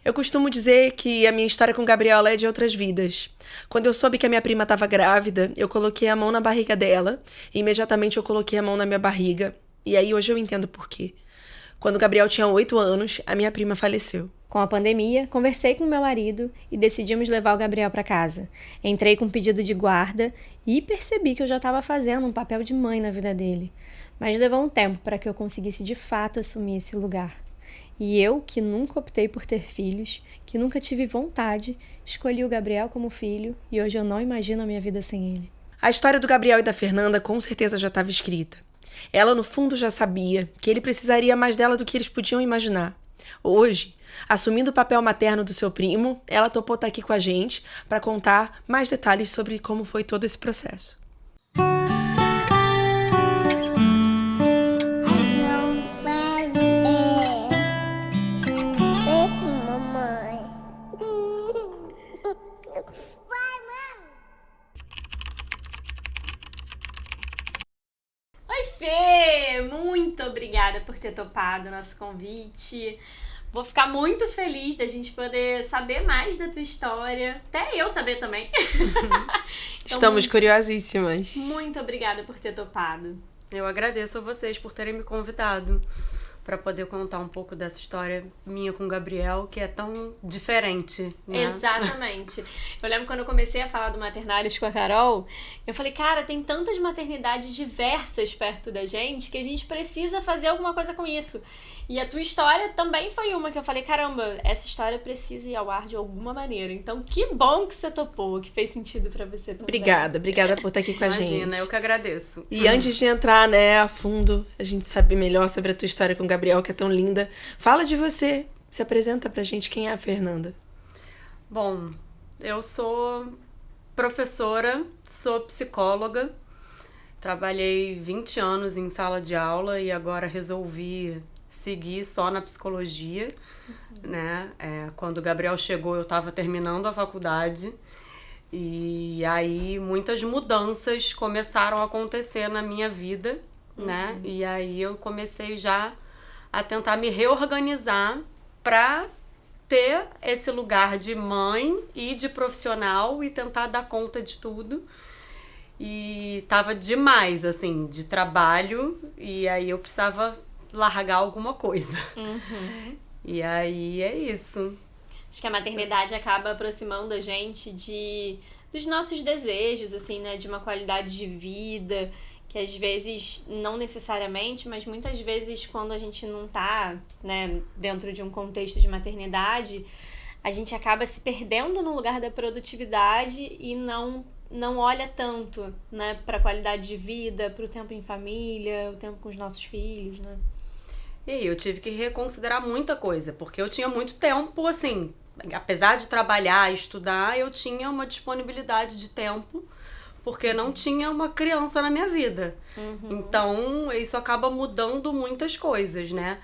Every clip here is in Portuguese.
Eu costumo dizer que a minha história com Gabriela é de outras vidas. Quando eu soube que a minha prima estava grávida, eu coloquei a mão na barriga dela e imediatamente eu coloquei a mão na minha barriga. E aí hoje eu entendo por quê. Quando o Gabriel tinha 8 anos, a minha prima faleceu. Com a pandemia, conversei com meu marido e decidimos levar o Gabriel para casa. Entrei com um pedido de guarda e percebi que eu já estava fazendo um papel de mãe na vida dele. Mas levou um tempo para que eu conseguisse de fato assumir esse lugar. E eu, que nunca optei por ter filhos, que nunca tive vontade, escolhi o Gabriel como filho e hoje eu não imagino a minha vida sem ele. A história do Gabriel e da Fernanda com certeza já estava escrita. Ela, no fundo, já sabia que ele precisaria mais dela do que eles podiam imaginar. Hoje, assumindo o papel materno do seu primo, ela topou estar aqui com a gente para contar mais detalhes sobre como foi todo esse processo. Oi, Fê! Muito obrigada por ter topado o nosso convite. Vou ficar muito feliz da gente poder saber mais da tua história. Até eu saber também. Estamos curiosíssimas. Muito obrigada por ter topado. Eu agradeço a vocês por terem me convidado para poder contar um pouco dessa história minha com o Gabriel, que é tão diferente, né? Exatamente. Eu lembro quando eu comecei a falar do Maternários com a Carol, eu falei, cara, tem tantas maternidades diversas perto da gente que a gente precisa fazer alguma coisa com isso. E a tua história também foi uma que eu falei, caramba, essa história precisa ir ao ar de alguma maneira. Então, que bom que você topou, que fez sentido pra você também. Obrigada por estar aqui com a gente. Imagina, eu que agradeço. E antes de entrar, né, a fundo, a gente saber melhor sobre a tua história com o Gabriel, que é tão linda, fala de você, se apresenta pra gente quem é a Fernanda. Bom, eu sou professora, sou psicóloga, trabalhei 20 anos em sala de aula e agora resolvi seguir só na psicologia, né? Quando o Gabriel chegou, eu estava terminando a faculdade e aí muitas mudanças começaram a acontecer na minha vida, né? E aí eu comecei já a tentar me reorganizar para ter esse lugar de mãe e de profissional e tentar dar conta de tudo. E tava demais, assim, de trabalho, e aí eu precisava largar alguma coisa. E aí é isso. Acho que a maternidade acaba aproximando a gente dos nossos desejos, assim, né? De uma qualidade de vida, que às vezes, não necessariamente, mas muitas vezes quando a gente não tá, né, dentro de um contexto de maternidade, a gente acaba se perdendo no lugar da produtividade e não olha tanto, né, para a qualidade de vida, para o tempo em família, o tempo com os nossos filhos, né? E eu tive que reconsiderar muita coisa, porque eu tinha muito tempo, assim, apesar de trabalhar e estudar, eu tinha uma disponibilidade de tempo, porque não tinha uma criança na minha vida. Então, isso acaba mudando muitas coisas, né?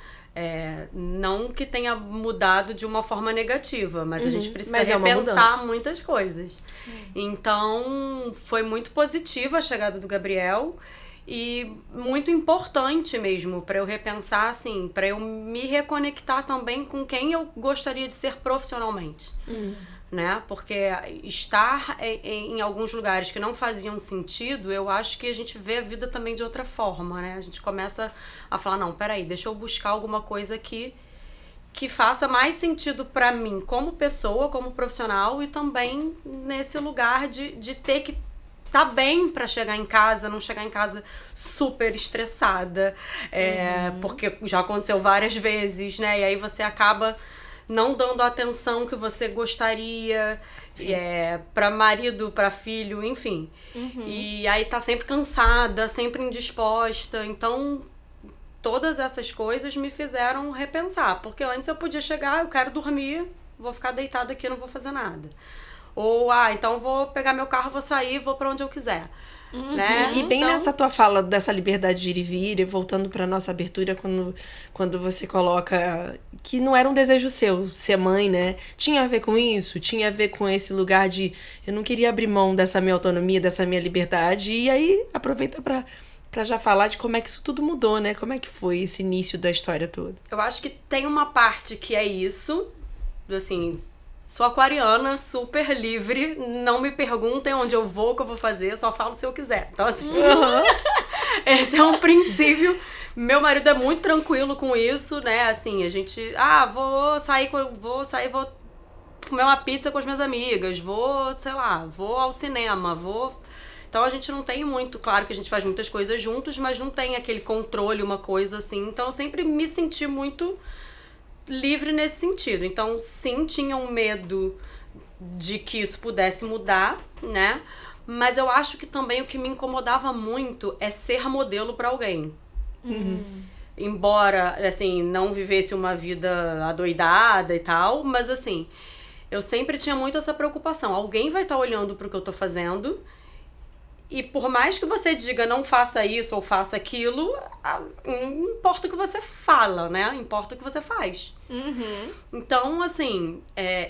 Não que tenha mudado de uma forma negativa, mas a gente precisa repensar muitas coisas. Então, foi muito positiva a chegada do Gabriel e muito importante mesmo para eu repensar, assim, para eu me reconectar também com quem eu gostaria de ser profissionalmente. Né? Porque estar em alguns lugares que não faziam sentido, eu acho que a gente vê a vida também de outra forma, né? A gente começa a falar, não, peraí, deixa eu buscar alguma coisa que faça mais sentido pra mim como pessoa, como profissional e também nesse lugar de ter que tá bem pra chegar em casa, não chegar em casa super estressada, porque já aconteceu várias vezes, né? E aí você acaba não dando a atenção que você gostaria, pra marido, pra filho, enfim. E aí tá sempre cansada, sempre indisposta. Então, todas essas coisas me fizeram repensar. Porque antes eu podia chegar, eu quero dormir, vou ficar deitada aqui, não vou fazer nada. Ou, então vou pegar meu carro, vou sair, vou pra onde eu quiser. Né? E bem nessa tua fala dessa liberdade de ir e vir, e voltando pra nossa abertura, quando você coloca que não era um desejo seu ser mãe, né? Tinha a ver com isso, tinha a ver com esse lugar de eu não queria abrir mão dessa minha autonomia, dessa minha liberdade. E aí aproveita pra já falar de como é que isso tudo mudou, né? Como é que foi esse início da história toda? Eu acho que tem uma parte que é isso, assim, sou aquariana, super livre, não me perguntem onde eu vou, o que eu vou fazer, eu só falo se eu quiser. Então, assim, esse é um princípio. Meu marido é muito tranquilo com isso, né? Assim, a gente, vou comer uma pizza com as minhas amigas, vou ao cinema, Então a gente não tem muito, claro que a gente faz muitas coisas juntos, mas não tem aquele controle, uma coisa assim. Então eu sempre me senti muito livre nesse sentido. Então, sim, tinha um medo de que isso pudesse mudar, né? Mas eu acho que também o que me incomodava muito é ser modelo pra alguém. Embora, assim, não vivesse uma vida adoidada e tal, mas assim, eu sempre tinha muito essa preocupação. Alguém vai estar olhando pro que eu tô fazendo e por mais que você diga não faça isso ou faça aquilo, não importa o que você fala, né? Importa o que você faz. Então, assim,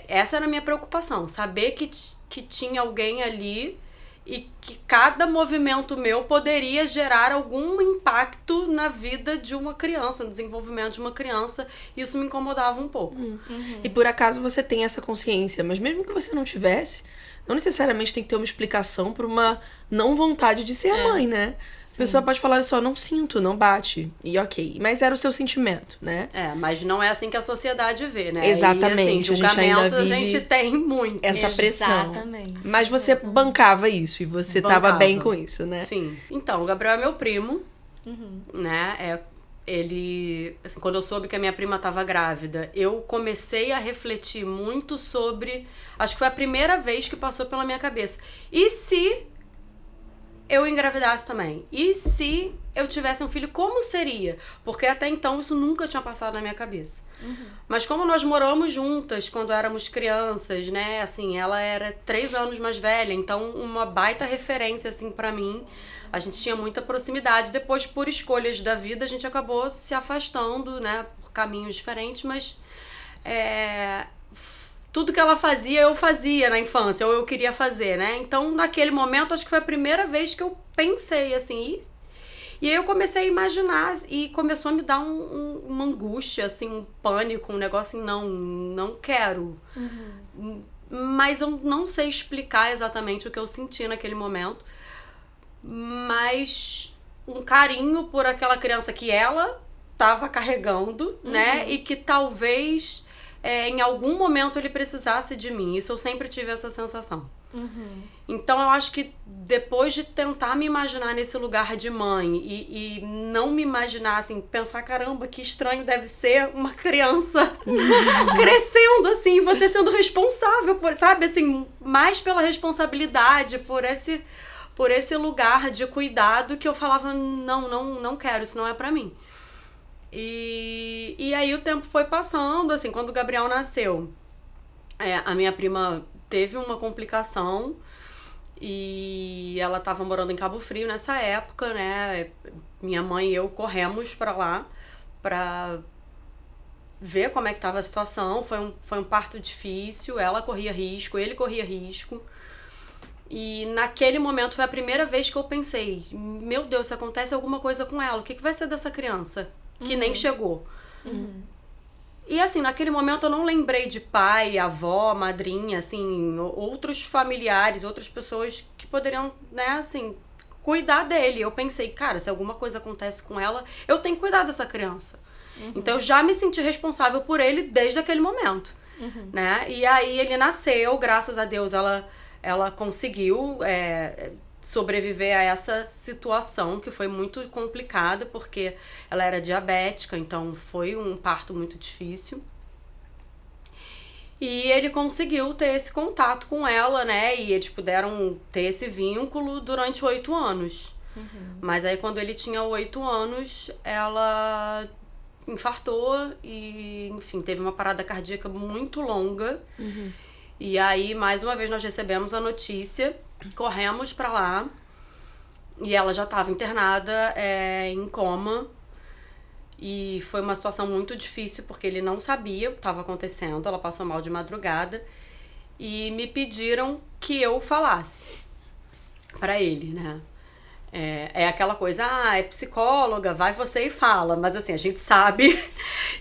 essa era a minha preocupação. Saber que tinha alguém ali e que cada movimento meu poderia gerar algum impacto na vida de uma criança, no desenvolvimento de uma criança. E isso me incomodava um pouco. E por acaso você tem essa consciência, mas mesmo que você não tivesse, não necessariamente tem que ter uma explicação para uma não vontade de ser a mãe, né? A pessoa pode falar, eu só não sinto, não bate. E ok. Mas era o seu sentimento, né? Mas não é assim que a sociedade vê, né? Exatamente. E, assim, julgamento a gente tem muito. Essa pressão. Exatamente. Mas você bancava isso e você tava bem com isso, né? Sim. Então, o Gabriel é meu primo, né? Ele, assim, quando eu soube que a minha prima estava grávida, eu comecei a refletir muito sobre... Acho que foi a primeira vez que passou pela minha cabeça. E se eu engravidasse também? E se eu tivesse um filho, como seria? Porque até então isso nunca tinha passado na minha cabeça. Mas como nós moramos juntas quando éramos crianças, né? Assim, ela era 3 anos mais velha, então uma baita referência, assim, pra mim. A gente tinha muita proximidade. Depois, por escolhas da vida, a gente acabou se afastando, né? Por caminhos diferentes, mas... tudo que ela fazia, eu fazia na infância, ou eu queria fazer, né? Então, naquele momento, acho que foi a primeira vez que eu pensei, assim... E aí eu comecei a imaginar e começou a me dar uma angústia, assim, um pânico, um negócio assim, não quero. Mas eu não sei explicar exatamente o que eu senti naquele momento. Mas um carinho por aquela criança que ela estava carregando, né? E que talvez em algum momento ele precisasse de mim. Isso eu sempre tive essa sensação. Então eu acho que depois de tentar me imaginar nesse lugar de mãe e não me imaginar assim, pensar, caramba, que estranho deve ser uma criança crescendo assim, você sendo responsável por, sabe, assim, mais pela responsabilidade, por esse lugar de cuidado que eu falava, não quero, isso não é pra mim. E aí o tempo foi passando, assim, quando o Gabriel nasceu, a minha prima teve uma complicação e ela tava morando em Cabo Frio nessa época, né? Minha mãe e eu corremos pra lá pra ver como é que tava a situação. Foi um parto difícil, ela corria risco, ele corria risco. E naquele momento foi a primeira vez que eu pensei, meu Deus, se acontece alguma coisa com ela, o que vai ser dessa criança que nem chegou? E assim, naquele momento eu não lembrei de pai, avó, madrinha, assim, outros familiares, outras pessoas que poderiam, né, assim, cuidar dele. Eu pensei, cara, se alguma coisa acontece com ela, eu tenho que cuidar dessa criança. Então eu já me senti responsável por ele desde aquele momento, né? E aí ele nasceu, graças a Deus ela conseguiu sobreviver a essa situação que foi muito complicada, porque ela era diabética, então foi um parto muito difícil. E ele conseguiu ter esse contato com ela, né? E eles puderam ter esse vínculo durante 8 anos. Mas aí quando ele tinha 8 anos, ela infartou e, enfim, teve uma parada cardíaca muito longa. E aí, mais uma vez, nós recebemos a notícia, corremos pra lá e ela já estava internada em coma. E foi uma situação muito difícil porque ele não sabia o que estava acontecendo, ela passou mal de madrugada e me pediram que eu falasse pra ele, né? É aquela coisa, é psicóloga, vai você e fala. Mas assim, a gente sabe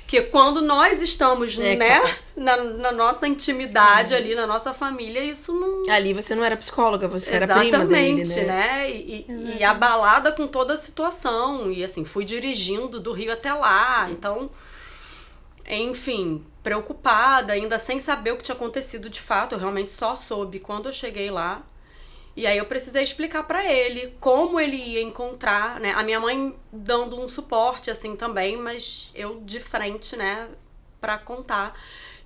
que quando nós estamos, né, claro. na nossa intimidade ali, na nossa família, isso não... Ali você não era psicóloga, você era prima dele, né? E abalada com toda a situação. E assim, fui dirigindo do Rio até lá. Então, enfim, preocupada, ainda sem saber o que tinha acontecido de fato. Eu realmente só soube quando eu cheguei lá. E aí eu precisei explicar pra ele como ele ia encontrar, né? A minha mãe dando um suporte, assim, também, mas eu de frente, né, pra contar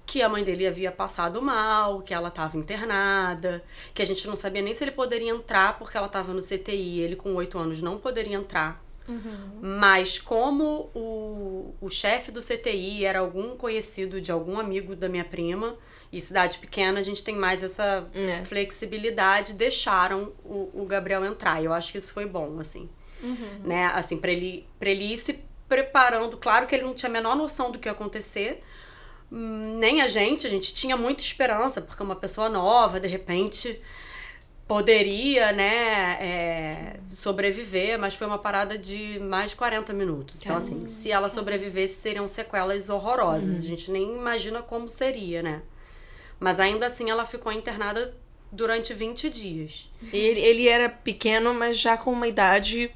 que a mãe dele havia passado mal, que ela tava internada, que a gente não sabia nem se ele poderia entrar porque ela tava no CTI, ele com 8 anos não poderia entrar. Mas como o chefe do CTI era algum conhecido de algum amigo da minha prima, e cidade pequena a gente tem mais essa flexibilidade, deixaram o Gabriel entrar. E eu acho que isso foi bom, assim. Né? Assim, pra ele ir se preparando. Claro que ele não tinha a menor noção do que ia acontecer, nem a gente tinha muita esperança, porque uma pessoa nova, de repente, poderia, né, sobreviver, mas foi uma parada de mais de 40 minutos. Então, assim, se ela sobrevivesse, seriam sequelas horrorosas. A gente nem imagina como seria, né? Mas ainda assim, ela ficou internada durante 20 dias. Ele era pequeno, mas já com uma idade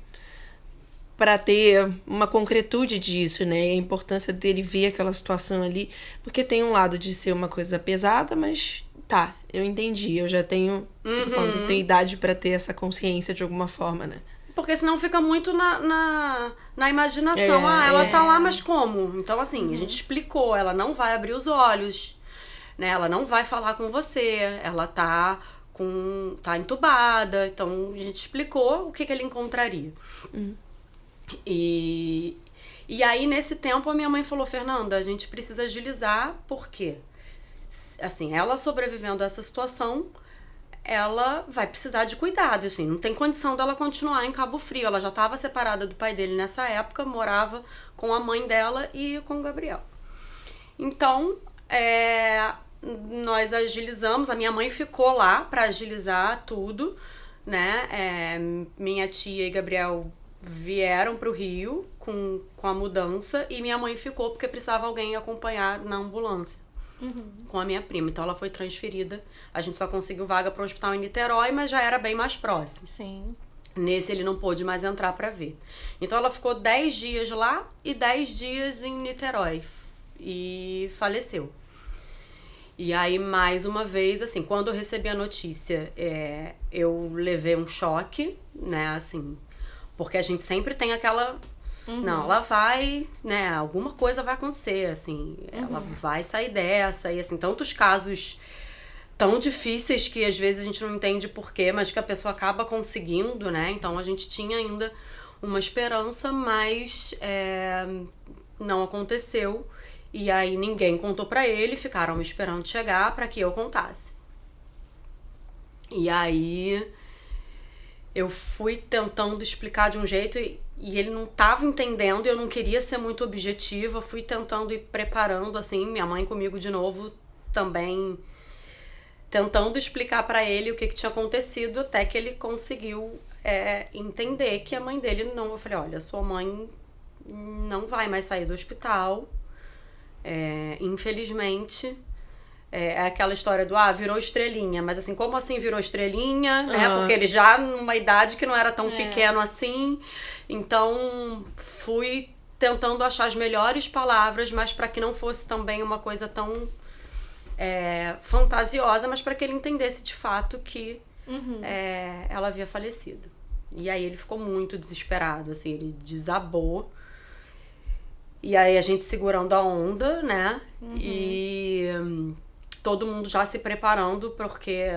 para ter uma concretude disso, né? A importância dele ver aquela situação ali. Porque tem um lado de ser uma coisa pesada, mas tá, eu entendi. Eu já tenho, eu tô falando, eu tenho idade para ter essa consciência de alguma forma, né? Porque senão fica muito na imaginação. Ela tá lá, mas como? Então, assim, a gente explicou. Ela não vai abrir os olhos, né? Ela não vai falar com você. Ela tá entubada. Então, a gente explicou o que ele encontraria. E aí, nesse tempo, a minha mãe falou, Fernanda, a gente precisa agilizar, porque, assim, ela sobrevivendo a essa situação, ela vai precisar de cuidado, assim, não tem condição dela continuar em Cabo Frio. Ela já estava separada do pai dele nessa época, morava com a mãe dela e com o Gabriel. Então, nós agilizamos, a minha mãe ficou lá para agilizar tudo, né? Minha tia e Gabriel vieram pro Rio com a mudança e minha mãe ficou porque precisava alguém acompanhar na ambulância com a minha prima. Então ela foi transferida. A gente só conseguiu vaga pro hospital em Niterói, mas já era bem mais próximo. Sim. Nesse ele não pôde mais entrar pra ver. Então ela ficou 10 dias lá e 10 dias em Niterói e faleceu. E aí, mais uma vez, assim, quando eu recebi a notícia, eu levei um choque, né, assim, porque a gente sempre tem aquela... Não, ela vai, né, alguma coisa vai acontecer, assim, ela vai sair dessa, e assim, tantos casos tão difíceis que às vezes a gente não entende porquê, mas que a pessoa acaba conseguindo, né, então a gente tinha ainda uma esperança, mas não aconteceu, e aí ninguém contou pra ele, ficaram me esperando chegar pra que eu contasse. E aí eu fui tentando explicar de um jeito e ele não tava entendendo, eu não queria ser muito objetiva, fui tentando ir preparando, assim, minha mãe comigo de novo também, tentando explicar pra ele o que tinha acontecido, até que ele conseguiu entender que a mãe dele não... Eu falei, olha, sua mãe não vai mais sair do hospital, infelizmente... É aquela história do, virou estrelinha. Mas assim, como assim virou estrelinha, né? Porque ele já numa idade que não era tão pequeno assim. Então, fui tentando achar as melhores palavras, mas para que não fosse também uma coisa tão fantasiosa, mas para que ele entendesse de fato que ela havia falecido. E aí ele ficou muito desesperado, assim, ele desabou. E aí a gente segurando a onda, né? E... todo mundo já se preparando porque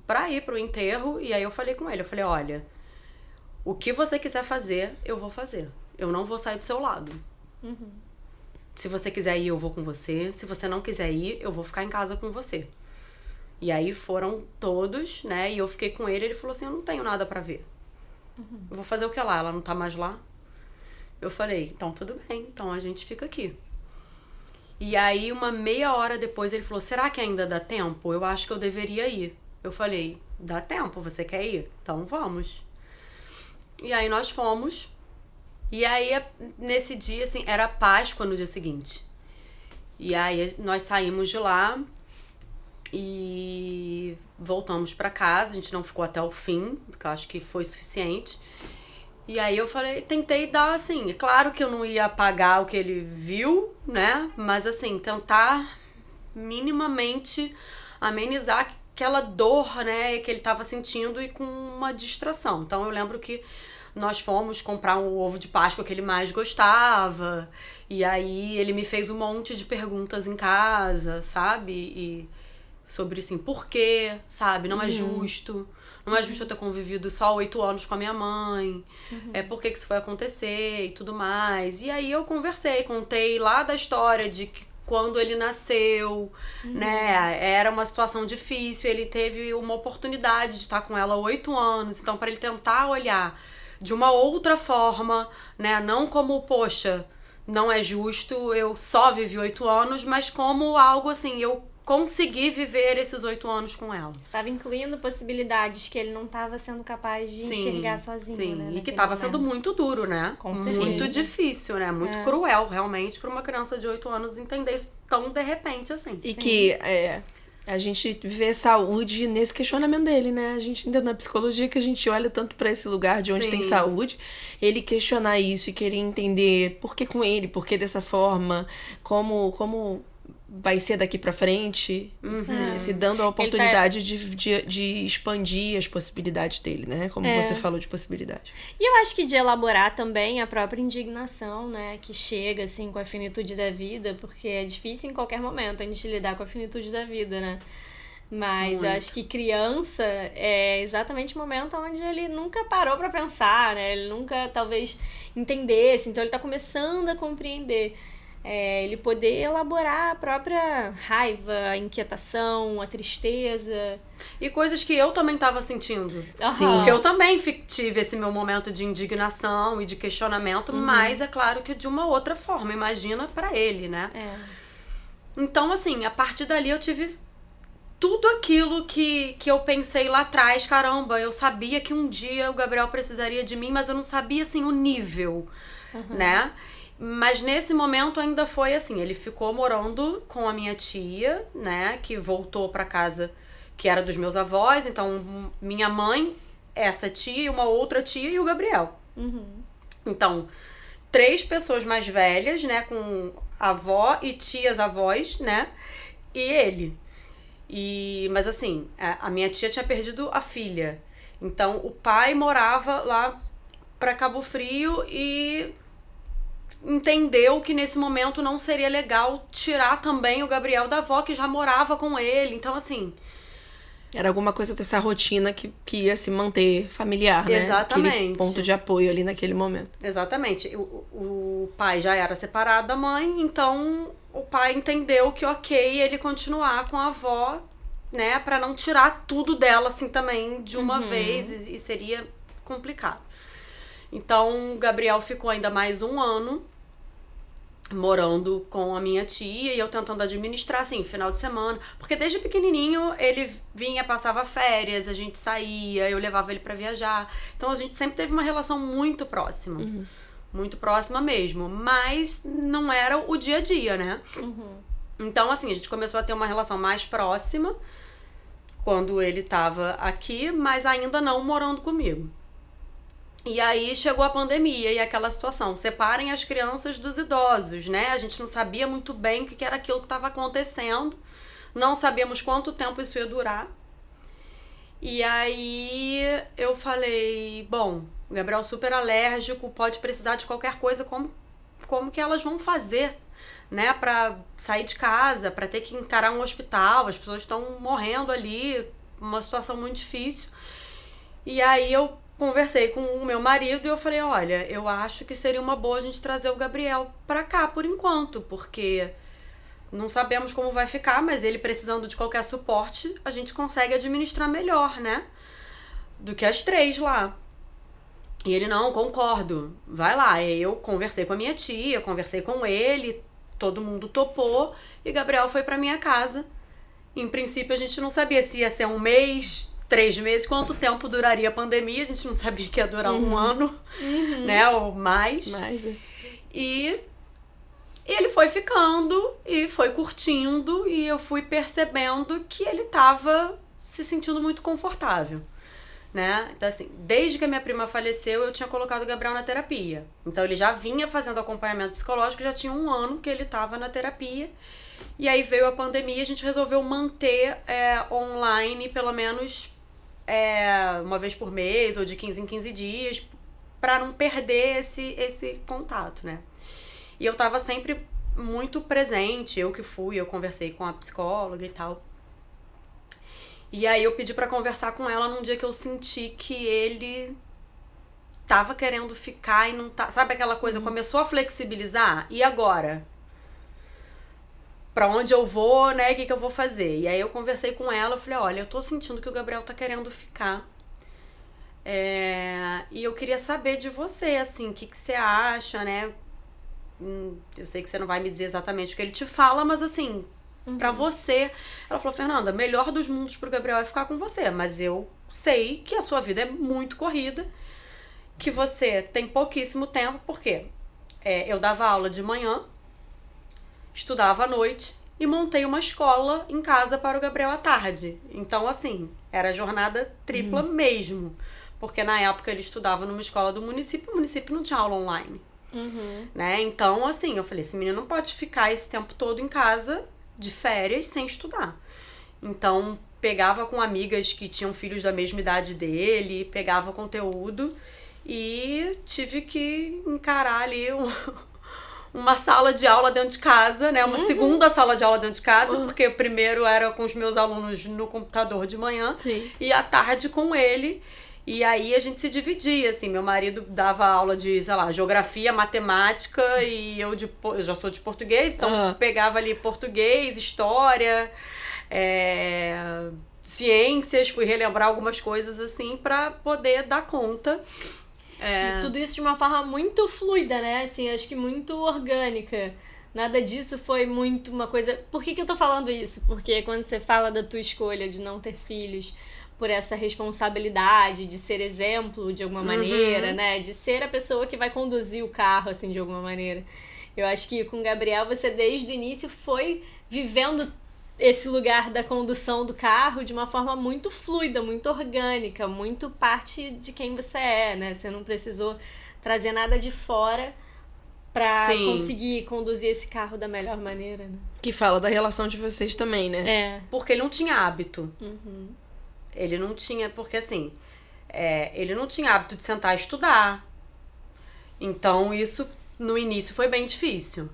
pra ir pro enterro. E aí eu falei com ele, eu falei, olha, o que você quiser fazer, eu vou fazer. Eu não vou sair do seu lado. Se você quiser ir, eu vou com você. Se você não quiser ir, eu vou ficar em casa com você. E aí foram todos, né? E eu fiquei com ele, ele falou assim, eu não tenho nada pra ver. Eu vou fazer o que lá? Ela não tá mais lá? Eu falei, então tudo bem, então a gente fica aqui. E aí, uma meia hora depois, ele falou, será que ainda dá tempo? Eu acho que eu deveria ir. Eu falei, dá tempo, você quer ir? Então vamos. E aí nós fomos. E aí, nesse dia, assim, era Páscoa no dia seguinte. E aí nós saímos de lá e voltamos pra casa. A gente não ficou até o fim, porque eu acho que foi suficiente. E aí eu falei, tentei dar, assim, é claro que eu não ia apagar o que ele viu, né? Mas, assim, tentar minimamente amenizar aquela dor, né, que ele tava sentindo e com uma distração. Então eu lembro que nós fomos comprar um ovo de Páscoa que ele mais gostava. E aí ele me fez um monte de perguntas em casa, sabe? E sobre, assim, por quê, sabe? Não é justo. Não é justo eu ter convivido só 8 anos com a minha mãe. Por que isso foi acontecer e tudo mais. E aí eu contei lá da história de que quando ele nasceu, né, era uma situação difícil, ele teve uma oportunidade de estar com ela 8 anos, então para ele tentar olhar de uma outra forma, né, não como, poxa, não é justo, eu só vivi 8 anos, mas como algo assim, eu consegui viver esses 8 anos com ela. Você estava incluindo possibilidades que ele não estava sendo capaz de enxergar sozinho, sim. né? E que estava sendo muito duro, né? Com certeza. Muito difícil, né? Muito cruel, realmente, para uma criança de 8 anos entender isso tão de repente, assim. E que a gente vê saúde nesse questionamento dele, né? A gente ainda na psicologia que a gente olha tanto pra esse lugar de onde tem saúde, ele questionar isso e querer entender por que com ele, por que dessa forma, como vai ser daqui pra frente, se dando a oportunidade de expandir as possibilidades dele, né? Como você falou de possibilidade. E eu acho que de elaborar também a própria indignação, né? Que chega, assim, com a finitude da vida, porque é difícil em qualquer momento a gente lidar com a finitude da vida, né? Mas eu acho que criança é exatamente o momento onde ele nunca parou pra pensar, né? Ele nunca, talvez, entendesse. Então ele tá começando a compreender. Ele poder elaborar a própria raiva, a inquietação, a tristeza. E coisas que eu também tava sentindo. Sim. Porque eu também tive esse meu momento de indignação e de questionamento, mas é claro que de uma outra forma. Imagina pra ele, né? Então, assim, a partir dali eu tive tudo aquilo que eu pensei lá atrás. Caramba, eu sabia que um dia o Gabriel precisaria de mim, mas eu não sabia, assim, o nível, né? Mas nesse momento ainda foi assim, ele ficou morando com a minha tia, né, que voltou pra casa que era dos meus avós, então minha mãe, essa tia e uma outra tia e o Gabriel. Então, 3 pessoas mais velhas, né, com avó e tias avós, né, e ele. Mas assim, a minha tia tinha perdido a filha, então o pai morava lá pra Cabo Frio e entendeu que nesse momento não seria legal tirar também o Gabriel da avó, que já morava com ele. Então, assim... Era alguma coisa dessa rotina que ia se manter familiar, né? Exatamente. Aquele ponto de apoio ali naquele momento. Exatamente. O pai já era separado da mãe, então o pai entendeu que ok ele continuar com a avó, né? Pra não tirar tudo dela, assim, também de uma vez, e seria complicado. Então, o Gabriel ficou ainda mais 1 ano morando com a minha tia e eu tentando administrar, assim, final de semana. Porque desde pequenininho ele vinha, passava férias, a gente saía, eu levava ele pra viajar. Então, a gente sempre teve uma relação muito próxima. Muito próxima mesmo. Mas não era o dia a dia, né? Então, assim, a gente começou a ter uma relação mais próxima quando ele tava aqui, mas ainda não morando comigo. E aí chegou a pandemia e aquela situação, separem as crianças dos idosos, né? A gente não sabia muito bem o que era aquilo que estava acontecendo, não sabíamos quanto tempo isso ia durar. E aí eu falei, bom, o Gabriel super alérgico, pode precisar de qualquer coisa, como que elas vão fazer, né? Pra sair de casa, pra ter que encarar um hospital, as pessoas estão morrendo ali, uma situação muito difícil. E aí eu conversei com o meu marido e eu falei, olha, eu acho que seria uma boa a gente trazer o Gabriel pra cá por enquanto, porque não sabemos como vai ficar, mas ele precisando de qualquer suporte, a gente consegue administrar melhor, né? Do que as 3 lá. E ele, não, concordo, vai lá. E eu conversei com a minha tia, conversei com ele, todo mundo topou e Gabriel foi pra minha casa. Em princípio a gente não sabia se ia ser 1 mês, 3 meses, quanto tempo duraria a pandemia, a gente não sabia que ia durar um ano, né, ou mais. E ele foi ficando e foi curtindo e eu fui percebendo que ele tava se sentindo muito confortável, né? Então, assim, desde que a minha prima faleceu, eu tinha colocado o Gabriel na terapia. Então, ele já vinha fazendo acompanhamento psicológico, já tinha 1 ano que ele tava na terapia. E aí veio a pandemia e a gente resolveu manter online, pelo menos uma vez por mês ou de 15 em 15 dias, pra não perder esse contato, né? E eu tava sempre muito presente, eu conversei com a psicóloga e tal. E aí eu pedi pra conversar com ela num dia que eu senti que ele tava querendo ficar e não tá... Sabe aquela coisa, começou a flexibilizar? E agora? Pra onde eu vou, né? O que eu vou fazer? E aí eu conversei com ela, eu falei, olha, eu tô sentindo que o Gabriel tá querendo ficar. E eu queria saber de você, assim, o que você acha, né? Eu sei que você não vai me dizer exatamente o que ele te fala, mas assim... Pra você, ela falou, Fernanda, melhor dos mundos pro Gabriel é ficar com você, mas eu sei que a sua vida é muito corrida, que você tem pouquíssimo tempo, porque eu dava aula de manhã, estudava à noite e montei uma escola em casa para o Gabriel à tarde. Então, assim, era jornada tripla mesmo, porque na época ele estudava numa escola do município, o município não tinha aula online, né? Então, assim, eu falei, esse menino não pode ficar esse tempo todo em casa de férias sem estudar. Então, pegava com amigas que tinham filhos da mesma idade dele, pegava conteúdo e tive que encarar ali uma sala de aula dentro de casa, né? Uma segunda sala de aula dentro de casa, porque o primeiro era com os meus alunos no computador de manhã e à tarde com ele. E aí a gente se dividia, assim, meu marido dava aula de, sei lá, geografia, matemática e eu já sou de português, então pegava ali português, história, ciências, fui relembrar algumas coisas, assim, pra poder dar conta. E tudo isso de uma forma muito fluida, né? Assim, acho que muito orgânica. Nada disso foi muito uma coisa... Por que eu tô falando isso? Porque quando você fala da tua escolha de não ter filhos... por essa responsabilidade de ser exemplo de alguma maneira, né? De ser a pessoa que vai conduzir o carro, assim, de alguma maneira. Eu acho que com o Gabriel, você desde o início foi vivendo esse lugar da condução do carro de uma forma muito fluida, muito orgânica, muito parte de quem você é, né? Você não precisou trazer nada de fora pra conseguir conduzir esse carro da melhor maneira, né? Que fala da relação de vocês também, né? Porque ele não tinha hábito. Ele não tinha, porque assim, ele não tinha hábito de sentar e estudar. Então isso no início foi bem difícil.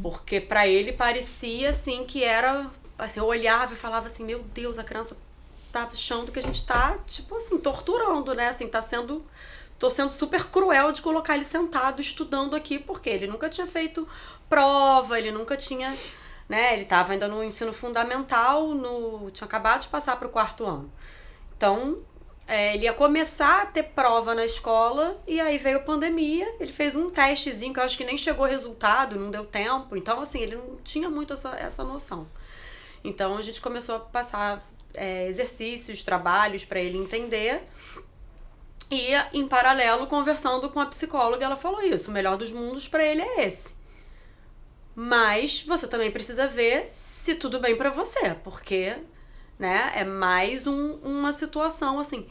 Porque pra ele parecia assim que era, assim, eu olhava e falava assim, meu Deus, a criança tá achando que a gente tá, tipo assim, torturando, né? Assim, tô sendo super cruel de colocar ele sentado estudando aqui, porque ele nunca tinha feito prova, ele nunca tinha... Né? Ele tava ainda no ensino fundamental, tinha acabado de passar pro 4º ano. Então, ele ia começar a ter prova na escola e aí veio a pandemia. Ele fez um testezinho que eu acho que nem chegou resultado, não deu tempo. Então, assim, ele não tinha muito essa noção. Então, a gente começou a passar exercícios, trabalhos para ele entender. E, em paralelo, conversando com a psicóloga, ela falou isso. O melhor dos mundos para ele é esse. Mas você também precisa ver se tudo bem pra você, porque, né, é mais uma situação assim.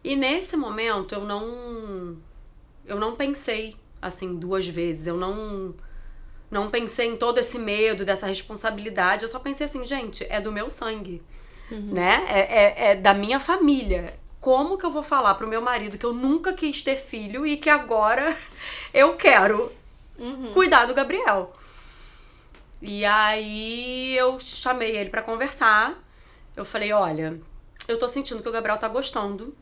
E nesse momento eu não pensei assim 2 vezes, eu não pensei em todo esse medo, dessa responsabilidade, eu só pensei assim, gente, é do meu sangue, né, é da minha família. Como que eu vou falar pro meu marido que eu nunca quis ter filho e que agora eu quero cuidar do Gabriel? E aí eu chamei ele pra conversar. Eu falei, olha, eu tô sentindo que o Gabriel tá gostando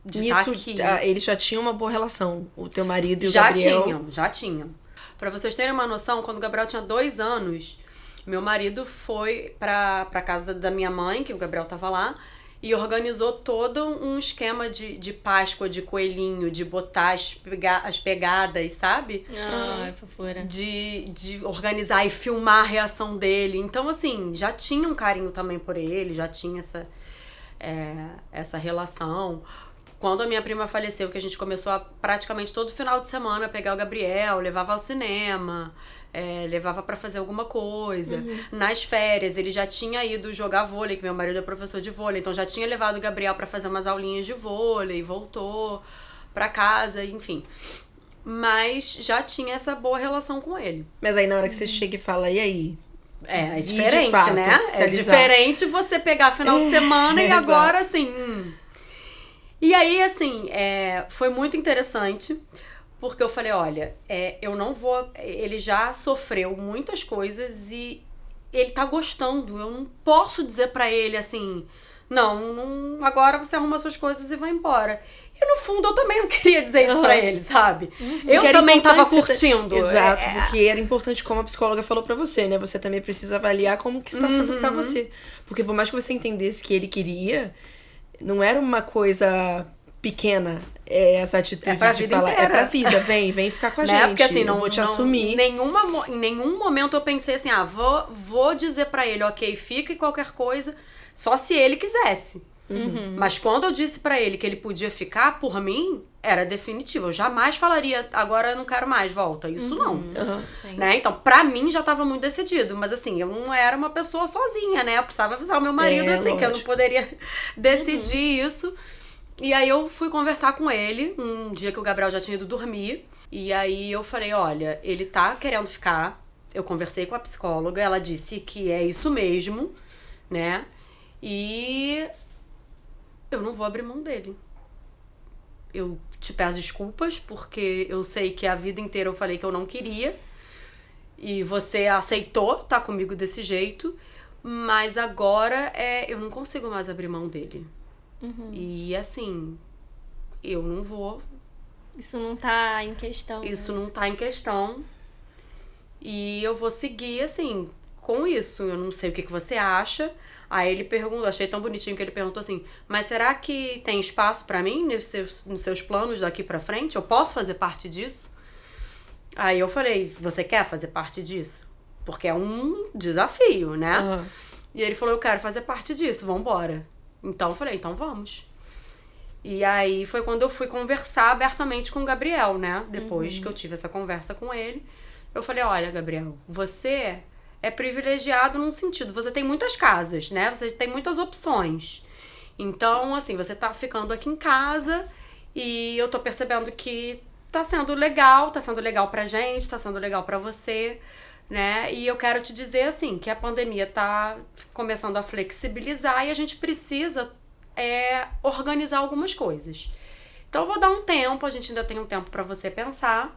de estar aqui. Eles já tinham uma boa relação, o teu marido e o Gabriel? Já tinham. Pra vocês terem uma noção, quando o Gabriel tinha 2 anos, meu marido foi pra casa da minha mãe, que o Gabriel tava lá, e organizou todo um esquema de Páscoa, de coelhinho, de botar as pegadas, sabe? Fofura. De organizar e filmar a reação dele. Então, assim, já tinha um carinho também por ele, já tinha essa relação. Quando a minha prima faleceu, que a gente começou a praticamente todo final de semana pegar o Gabriel, levava ao cinema, levava pra fazer alguma coisa. Nas férias, ele já tinha ido jogar vôlei, que meu marido é professor de vôlei, então já tinha levado o Gabriel pra fazer umas aulinhas de vôlei, voltou pra casa, enfim. Mas já tinha essa boa relação com ele. Mas aí na hora que você chega e fala, e aí? É E diferente, de fato, né? É oficializar. diferente você pegar final de semana e exato. agora, assim... E aí, assim, foi muito interessante, porque eu falei, olha, eu não vou... Ele já sofreu muitas coisas e ele tá gostando. Eu não posso dizer pra ele, assim, não, agora você arruma suas coisas e vai embora. E no fundo eu também não queria dizer isso pra ele, sabe? Eu Porque era também tava importante você curtindo. Exato, porque era importante, como a psicóloga falou pra você, né? Você também precisa avaliar como que está sendo pra você. Porque por mais que você entendesse que ele queria, não era uma coisa pequena essa atitude pra de vida falar. inteira. É pra vida, vem ficar com a Né? gente. Porque assim, eu vou te assumir. Em nenhum momento eu pensei assim, vou dizer pra ele, ok, fica e qualquer coisa, só se ele quisesse. Mas quando eu disse pra ele que ele podia ficar, por mim, era definitivo. Eu jamais falaria, agora eu não quero mais, volta. Isso não. Sim. Né? Então, pra mim, já tava muito decidido. Mas assim, eu não era uma pessoa sozinha, né? Eu precisava avisar o meu marido, assim, que eu não poderia decidir isso. E aí eu fui conversar com ele, um dia que o Gabriel já tinha ido dormir. E aí eu falei, olha, ele tá querendo ficar. Eu conversei com a psicóloga, ela disse que é isso mesmo, né? E eu não vou abrir mão dele. Eu te peço desculpas, porque eu sei que a vida inteira eu falei que eu não queria. E você aceitou tá comigo desse jeito. Mas agora eu não consigo mais abrir mão dele. E assim, eu não vou. Isso não tá em questão. Isso não tá em questão. E eu vou seguir, assim, com isso. Eu não sei o que você acha. Aí ele perguntou, achei tão bonitinho que ele perguntou assim, mas será que tem espaço pra mim nos seus planos daqui pra frente? Eu posso fazer parte disso? Aí eu falei, você quer fazer parte disso? Porque é um desafio, né? E ele falou, eu quero fazer parte disso, vambora. Então eu falei, então vamos. E aí foi quando eu fui conversar abertamente com o Gabriel, né? Depois que eu tive essa conversa com ele, eu falei, olha, Gabriel, você é privilegiado num sentido, você tem muitas casas, né? Você tem muitas opções. Então, assim, você tá ficando aqui em casa e eu tô percebendo que tá sendo legal pra gente, tá sendo legal pra você, né? E eu quero te dizer, assim, que a pandemia tá começando a flexibilizar e a gente precisa organizar algumas coisas. Então, eu vou dar um tempo, a gente ainda tem um tempo pra você pensar.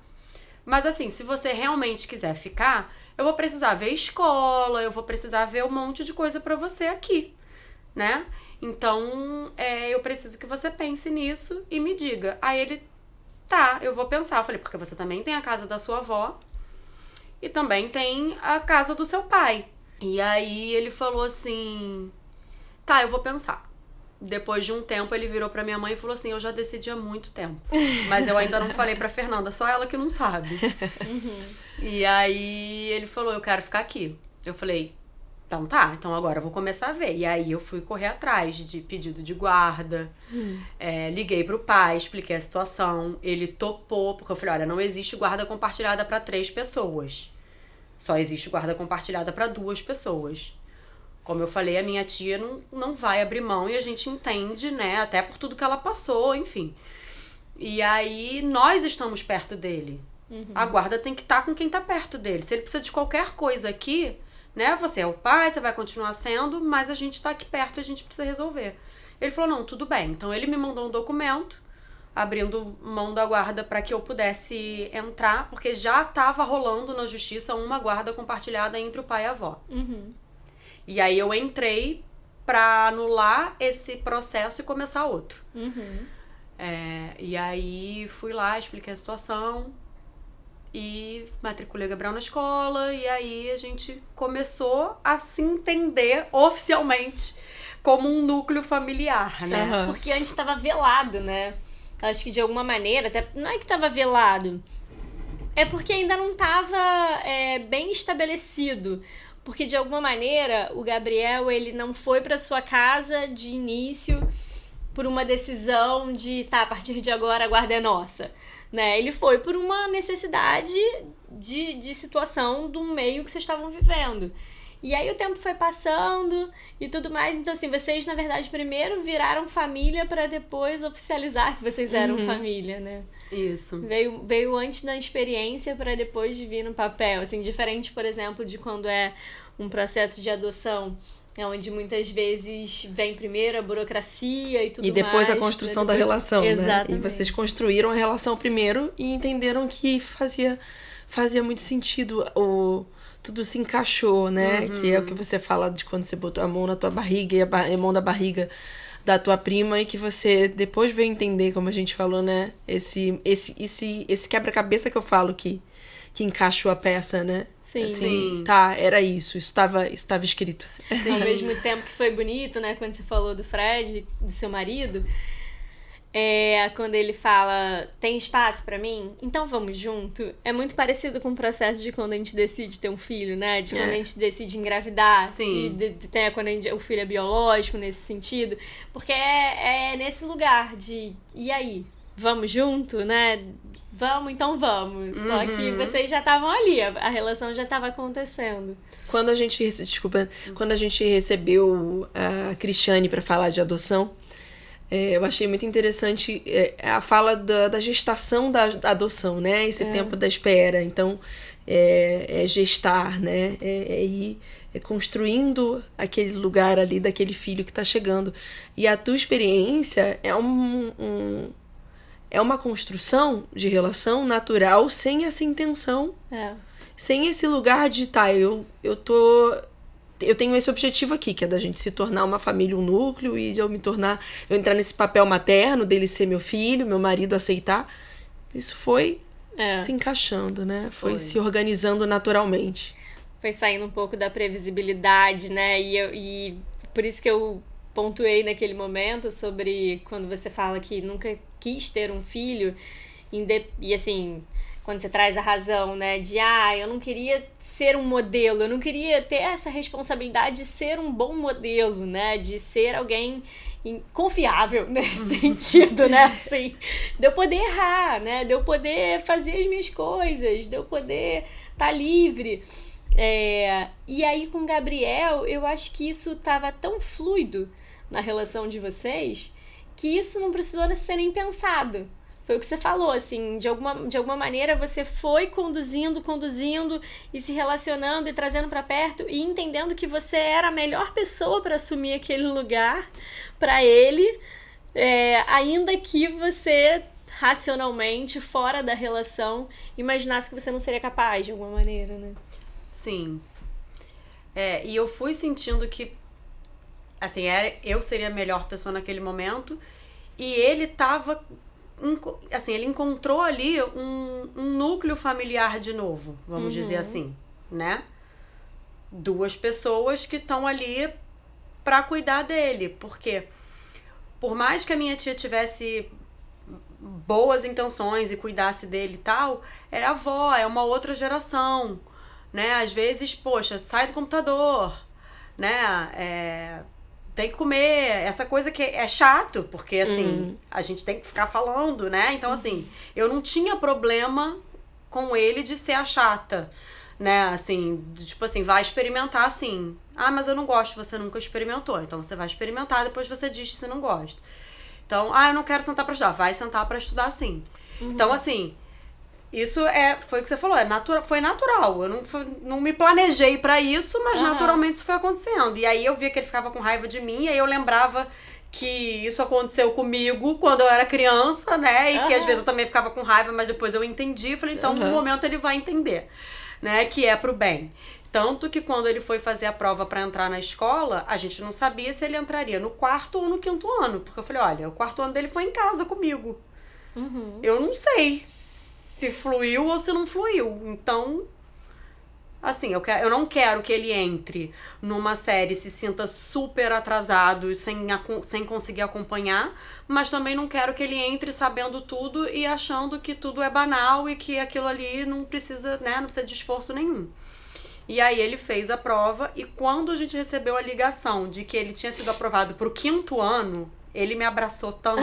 Mas, assim, se você realmente quiser ficar, eu vou precisar ver escola, eu vou precisar ver um monte de coisa pra você aqui, né? Então, eu preciso que você pense nisso e me diga. Aí ele, tá, eu vou pensar. Eu falei, porque você também tem a casa da sua avó e também tem a casa do seu pai. E aí ele falou assim, tá, eu vou pensar. Depois de um tempo, ele virou pra minha mãe e falou assim, eu já decidi há muito tempo. Mas eu ainda não falei pra Fernanda, só ela que não sabe. E aí ele falou, eu quero ficar aqui. Eu falei, então tá, então agora eu vou começar a ver. E aí eu fui correr atrás de pedido de guarda. Liguei pro pai, expliquei a situação. Ele topou, porque eu falei, olha, não existe guarda compartilhada pra 3 pessoas. Só existe guarda compartilhada pra 2 pessoas. Como eu falei, a minha tia não vai abrir mão e a gente entende, né? Até por tudo que ela passou, enfim. E aí, nós estamos perto dele. A guarda tem que estar com quem tá perto dele. Se ele precisa de qualquer coisa aqui, né? Você é o pai, você vai continuar sendo, mas a gente tá aqui perto e a gente precisa resolver. Ele falou, não, tudo bem. Então, ele me mandou um documento, abrindo mão da guarda para que eu pudesse entrar, porque já estava rolando na justiça uma guarda compartilhada entre o pai e a avó. E aí eu entrei pra anular esse processo e começar outro. E aí fui lá, expliquei a situação e matriculei o Gabriel na escola. E aí a gente começou a se entender oficialmente como um núcleo familiar, né? Porque antes tava velado, né? Acho que de alguma maneira, até não é que tava velado, é porque ainda não tava bem estabelecido. porque de alguma maneira o Gabriel, ele não foi pra sua casa de início por uma decisão de, tá, a partir de agora a guarda é nossa, né? Ele foi por uma necessidade de situação do meio que vocês estavam vivendo. E aí o tempo foi passando e tudo mais. Então, assim, vocês, na verdade, primeiro viraram família pra depois oficializar que vocês eram família, né? Isso. Veio antes da experiência pra depois de vir no papel. Assim, diferente, por exemplo, de quando é um processo de adoção, onde muitas vezes vem primeiro a burocracia e tudo mais. E depois a construção da relação, Exatamente. né? E vocês construíram a relação primeiro e entenderam que fazia muito sentido, tudo se encaixou, né? Que é o que você fala de quando você botou a mão na tua barriga e a mão da barriga da tua prima, e que você depois veio entender, como a gente falou, né? Esse quebra-cabeça que eu falo que encaixou a peça, né? Sim. Assim, Sim. Tá, era isso estava escrito. Ao mesmo tempo que foi bonito, né? Quando você falou do Fred, do seu marido, quando ele fala, tem espaço pra mim? Então vamos junto. É muito parecido com o processo de quando a gente decide ter um filho, né? De quando a gente decide engravidar. Sim. E quando o filho é biológico, nesse sentido. Porque é nesse lugar de, e aí? Vamos junto, né? Vamos, então vamos. Só que vocês já estavam ali, a relação já estava acontecendo. Quando a gente recebeu a Cristiane para falar de adoção, eu achei muito interessante a fala da gestação da adoção, né? Esse tempo da espera. Então, gestar, né? Ir construindo aquele lugar ali daquele filho que está chegando. E a tua experiência é uma construção de relação natural, sem essa intenção, sem esse lugar de, tá, eu tenho esse objetivo aqui, que é da gente se tornar uma família, um núcleo, e de eu entrar nesse papel materno, dele ser meu filho, meu marido aceitar. Isso foi se encaixando, né? Foi se organizando naturalmente. Foi saindo um pouco da previsibilidade, né? E por isso que eu pontuei naquele momento sobre quando você fala que nunca quis ter um filho, e assim, quando você traz a razão, né, de eu não queria ser um modelo, eu não queria ter essa responsabilidade de ser um bom modelo, né, de ser alguém confiável nesse sentido, né, assim, de eu poder errar, né, de eu poder fazer as minhas coisas, de eu poder estar livre. E aí com o Gabriel, eu acho que isso estava tão fluido na relação de vocês, que isso não precisou ser nem pensado. Foi o que você falou, assim, de alguma maneira você foi conduzindo e se relacionando e trazendo para perto e entendendo que você era a melhor pessoa para assumir aquele lugar para ele, ainda que você racionalmente, fora da relação, imaginasse que você não seria capaz de alguma maneira, né? Sim. E eu fui sentindo que, assim, eu seria a melhor pessoa naquele momento, e ele tava, assim, ele encontrou ali um núcleo familiar de novo, vamos dizer assim, né? 2 pessoas que estão ali pra cuidar dele, porque por mais que a minha tia tivesse boas intenções e cuidasse dele e tal, era avó, é uma outra geração, né? Às vezes, poxa, sai do computador, né? Tem que comer, essa coisa que é chato, porque assim, a gente tem que ficar falando, né? Então, assim, eu não tinha problema com ele de ser a chata, né? Assim, tipo assim, vai experimentar assim. Mas eu não gosto, você nunca experimentou. Então você vai experimentar, depois você diz que você não gosta. Então, eu não quero sentar pra estudar. Vai sentar pra estudar sim. Então, assim, isso foi o que você falou, foi natural. Eu não me planejei pra isso, mas naturalmente isso foi acontecendo. E aí eu via que ele ficava com raiva de mim, e aí eu lembrava que isso aconteceu comigo quando eu era criança, né? E que às vezes eu também ficava com raiva, mas depois eu entendi. Falei, então no momento ele vai entender, né? Que é pro bem. Tanto que quando ele foi fazer a prova pra entrar na escola, a gente não sabia se ele entraria no 4º ou no 5º ano. Porque eu falei, olha, o 4º ano dele foi em casa comigo. Eu não sei se fluiu ou se não fluiu. Então, assim, eu não quero que ele entre numa série e se sinta super atrasado sem conseguir acompanhar, mas também não quero que ele entre sabendo tudo e achando que tudo é banal e que aquilo ali não precisa, né, não precisa de esforço nenhum. E aí ele fez a prova e quando a gente recebeu a ligação de que ele tinha sido aprovado pro 5º ano, ele me abraçou tanto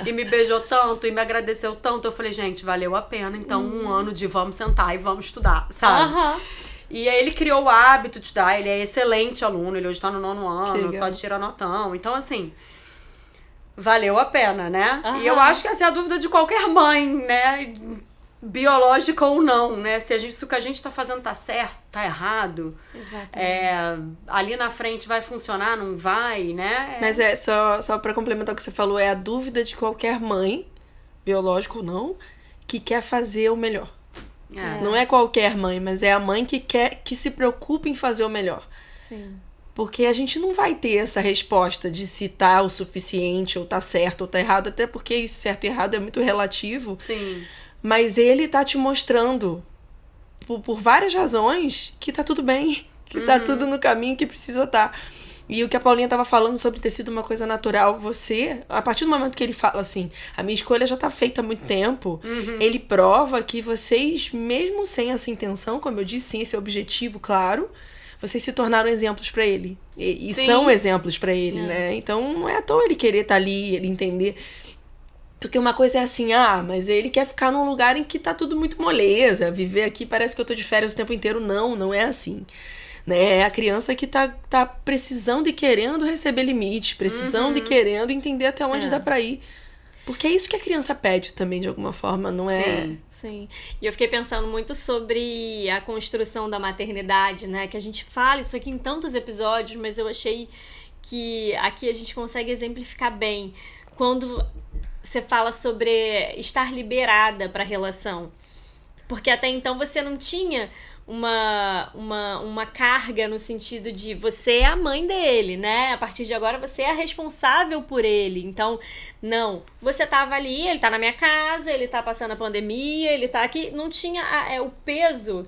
e me beijou tanto e me agradeceu tanto. Eu falei, gente, valeu a pena. Então, 1 ano de vamos sentar e vamos estudar, sabe? E aí ele criou o hábito de estudar. Ele é excelente aluno. Ele hoje tá no 9º ano, só tira notão. Então, assim, valeu a pena, né? E eu acho que essa é a dúvida de qualquer mãe, né? Biológica ou não, né? Se o que a gente tá fazendo tá certo, tá errado. Exatamente. Ali na frente vai funcionar, não vai, né? Mas só pra complementar o que você falou, é a dúvida de qualquer mãe, biológica ou não, que quer fazer o melhor. Não é qualquer mãe, mas é a mãe que se preocupa em fazer o melhor. Sim. Porque a gente não vai ter essa resposta de se tá o suficiente, ou tá certo, ou tá errado, até porque isso certo e errado é muito relativo. Sim. Mas ele tá te mostrando, por várias razões, que tá tudo bem. Que tá tudo no caminho que precisa estar. E o que a Paulinha tava falando sobre ter sido uma coisa natural, a partir do momento que ele fala assim, a minha escolha já tá feita há muito tempo, ele prova que vocês, mesmo sem essa intenção, como eu disse, sem esse objetivo claro, vocês se tornaram exemplos pra ele. E são exemplos pra ele, né? Então não é à toa ele querer estar ali, ele entender. Porque uma coisa é assim, mas ele quer ficar num lugar em que tá tudo muito moleza, viver aqui parece que eu tô de férias o tempo inteiro. Não é assim. Né? É a criança que tá precisando e querendo receber limite, precisando e querendo entender até onde dá pra ir. Porque é isso que a criança pede também, de alguma forma, não é? Sim. E eu fiquei pensando muito sobre a construção da maternidade, né? Que a gente fala isso aqui em tantos episódios, mas eu achei que aqui a gente consegue exemplificar bem. Quando você fala sobre estar liberada para a relação. Porque até então você não tinha uma carga no sentido de você é a mãe dele, né? A partir de agora você é a responsável por ele. Então, não. Você tava ali, ele tá na minha casa, ele tá passando a pandemia, ele tá aqui. Não tinha o peso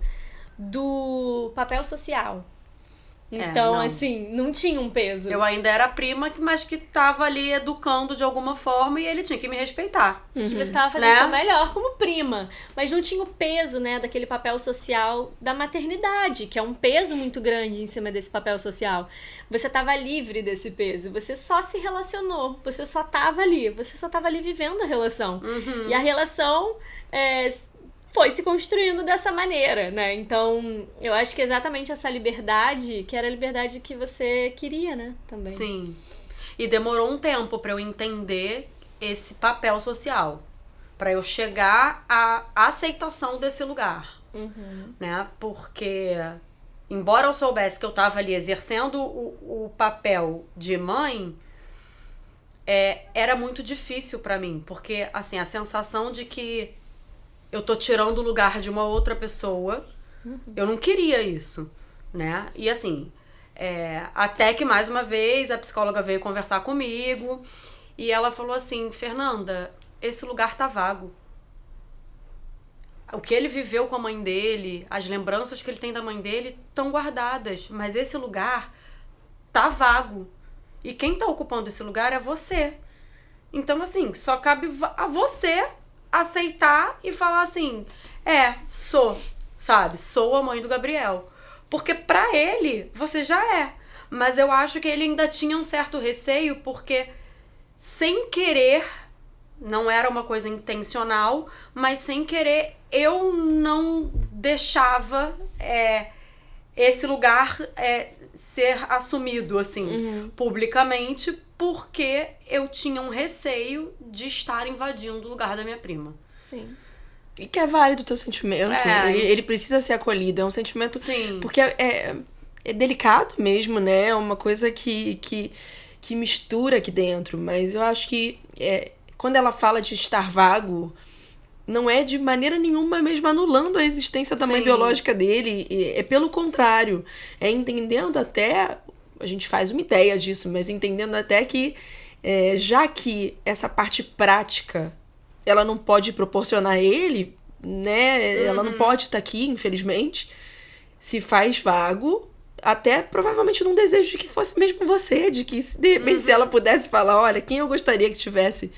do papel social. Então, assim, não tinha um peso. Eu ainda era prima, mas que tava ali educando de alguma forma e ele tinha que me respeitar. Que você tava fazendo seu melhor como prima. Mas não tinha o peso, né, daquele papel social da maternidade, que é um peso muito grande em cima desse papel social. Você tava livre desse peso. Você só se relacionou. Você só tava ali. Você só tava ali vivendo a relação. E a relação foi se construindo dessa maneira, né? Então, eu acho que exatamente essa liberdade, que era a liberdade que você queria, né? Também. Sim. E demorou um tempo pra eu entender esse papel social. Pra eu chegar à aceitação desse lugar. Né? Porque, embora eu soubesse que eu tava ali exercendo o papel de mãe, era muito difícil pra mim. Porque, assim, a sensação de que eu tô tirando o lugar de uma outra pessoa. Eu não queria isso, né? E assim, até que mais uma vez a psicóloga veio conversar comigo e ela falou assim, Fernanda, esse lugar tá vago. O que ele viveu com a mãe dele, as lembranças que ele tem da mãe dele estão guardadas, mas esse lugar tá vago. E quem tá ocupando esse lugar é você. Então, assim, só cabe a você aceitar e falar assim, sou a mãe do Gabriel. Porque pra ele, você já é. Mas eu acho que ele ainda tinha um certo receio, porque sem querer, não era uma coisa intencional, mas sem querer, eu não deixava esse lugar ser assumido, assim, publicamente, porque eu tinha um receio de estar invadindo o lugar da minha prima. Sim. E que é válido o teu sentimento. Ele precisa ser acolhido. É um sentimento... Sim. Porque é delicado mesmo, né? É uma coisa que mistura aqui dentro. Mas eu acho que quando ela fala de estar vago, não é de maneira nenhuma mesmo anulando a existência da mãe biológica dele. É pelo contrário. É entendendo até... A gente faz uma ideia disso, mas entendendo até que, já que essa parte prática, ela não pode proporcionar a ele, né? Ela não pode estar aqui, infelizmente. Se faz vago, até provavelmente num desejo de que fosse mesmo você, de que, de repente, se ela pudesse falar, olha, quem eu gostaria que tivesse,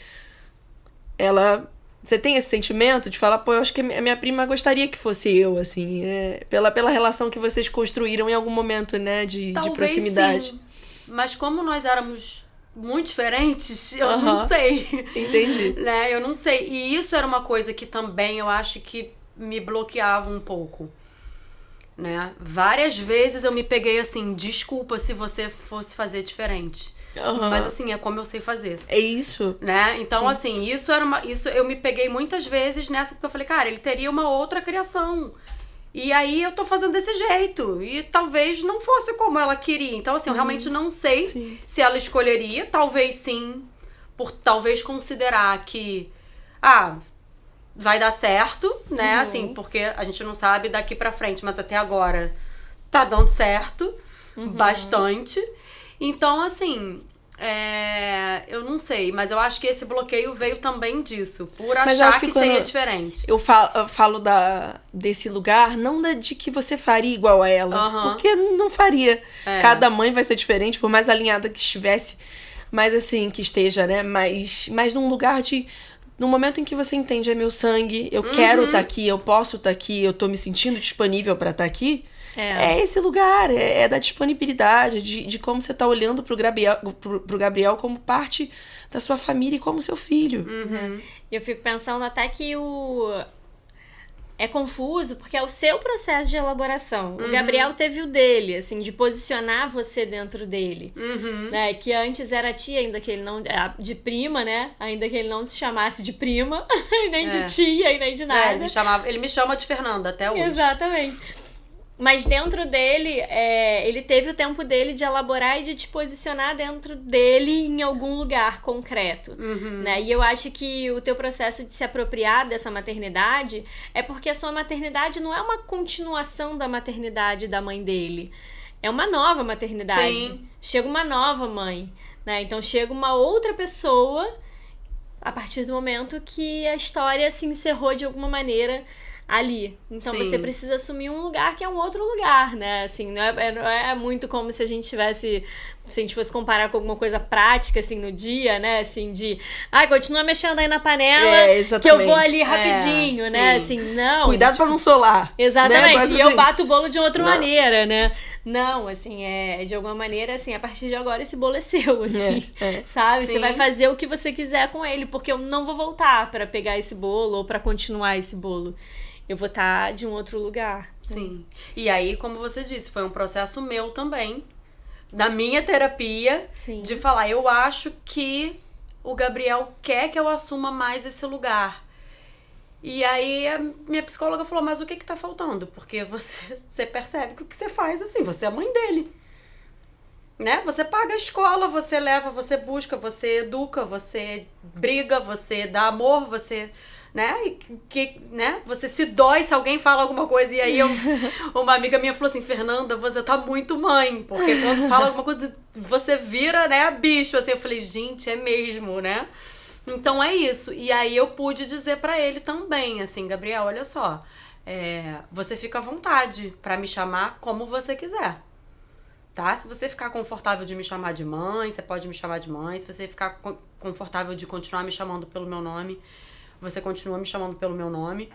ela Você tem esse sentimento de falar, pô, eu acho que a minha prima gostaria que fosse eu, assim, pela relação que vocês construíram em algum momento, né, de proximidade. Sim. Mas como nós éramos muito diferentes, eu não sei. Entendi. Né? Eu não sei. E isso era uma coisa que também eu acho que me bloqueava um pouco. Né? Várias vezes eu me peguei assim, desculpa se você fosse fazer diferente. Mas assim, é como eu sei fazer. É isso. Né? Então, Sim. assim, isso eu me peguei muitas vezes nessa, porque eu falei, cara, ele teria uma outra criação. E aí eu tô fazendo desse jeito. E talvez não fosse como ela queria. Então, assim, eu realmente não sei se ela escolheria. Talvez sim. Por talvez considerar que vai dar certo, né? Assim, porque a gente não sabe daqui pra frente, mas até agora tá dando certo. Bastante. Então, assim, eu não sei, mas eu acho que esse bloqueio veio também disso, por achar que seria diferente. Eu falo desse lugar, não de que você faria igual a ela, porque não faria. Cada mãe vai ser diferente, por mais alinhada que estivesse, mas assim, que esteja, né? Mas num lugar no momento em que você entende, é meu sangue, eu quero estar aqui, eu posso estar aqui, eu tô me sentindo disponível pra estar aqui. É esse lugar, é da disponibilidade, de como você tá olhando pro Gabriel como parte da sua família e como seu filho. Eu fico pensando até que é confuso, porque é o seu processo de elaboração. O Gabriel teve o dele, assim, de posicionar você dentro dele. Né? Que antes era tia, ainda que ele não... De prima, né? Ainda que ele não te chamasse de prima, nem de tia, e nem de nada. Ele me chama de Fernanda até hoje. Exatamente. Mas dentro dele, ele teve o tempo dele de elaborar e de te posicionar dentro dele em algum lugar concreto. Né? E eu acho que o teu processo de se apropriar dessa maternidade é porque a sua maternidade não é uma continuação da maternidade da mãe dele. É uma nova maternidade. Sim. Chega uma nova mãe. Né? Então chega uma outra pessoa a partir do momento que a história se encerrou de alguma maneira ali. Então você precisa assumir um lugar que é um outro lugar, né? Assim, não é muito como se a gente fosse comparar com alguma coisa prática, assim, no dia, né? Assim, continua mexendo aí na panela, que eu vou ali rapidinho, né? Assim, não. Cuidado pra não solar. Exatamente. Né? E eu bato o bolo de outra maneira, né? Não, assim, de alguma maneira, assim, a partir de agora esse bolo é seu, assim, sabe? Sim. Você vai fazer o que você quiser com ele, porque eu não vou voltar pra pegar esse bolo ou pra continuar esse bolo. Eu vou estar de um outro lugar. Sim. E aí, como você disse, foi um processo meu também, da minha terapia, de falar, eu acho que o Gabriel quer que eu assuma mais esse lugar. E aí, a minha psicóloga falou, mas o que tá faltando? Porque você percebe que o que você faz, assim, você é a mãe dele. Né? Você paga a escola, você leva, você busca, você educa, você briga, você dá amor, você... Né? Né? Você se dói se alguém fala alguma coisa. E aí uma amiga minha falou assim, Fernanda, você tá muito mãe, porque quando fala alguma coisa você vira, né, bicho, assim. Eu falei, gente, é mesmo, né? Então é isso. E aí eu pude dizer pra ele também, assim, Gabriel, olha só, você fica à vontade pra me chamar como você quiser, tá? Se você ficar confortável de me chamar de mãe, você pode me chamar de mãe. Se você ficar confortável de continuar me chamando pelo meu nome, você continua me chamando pelo meu nome.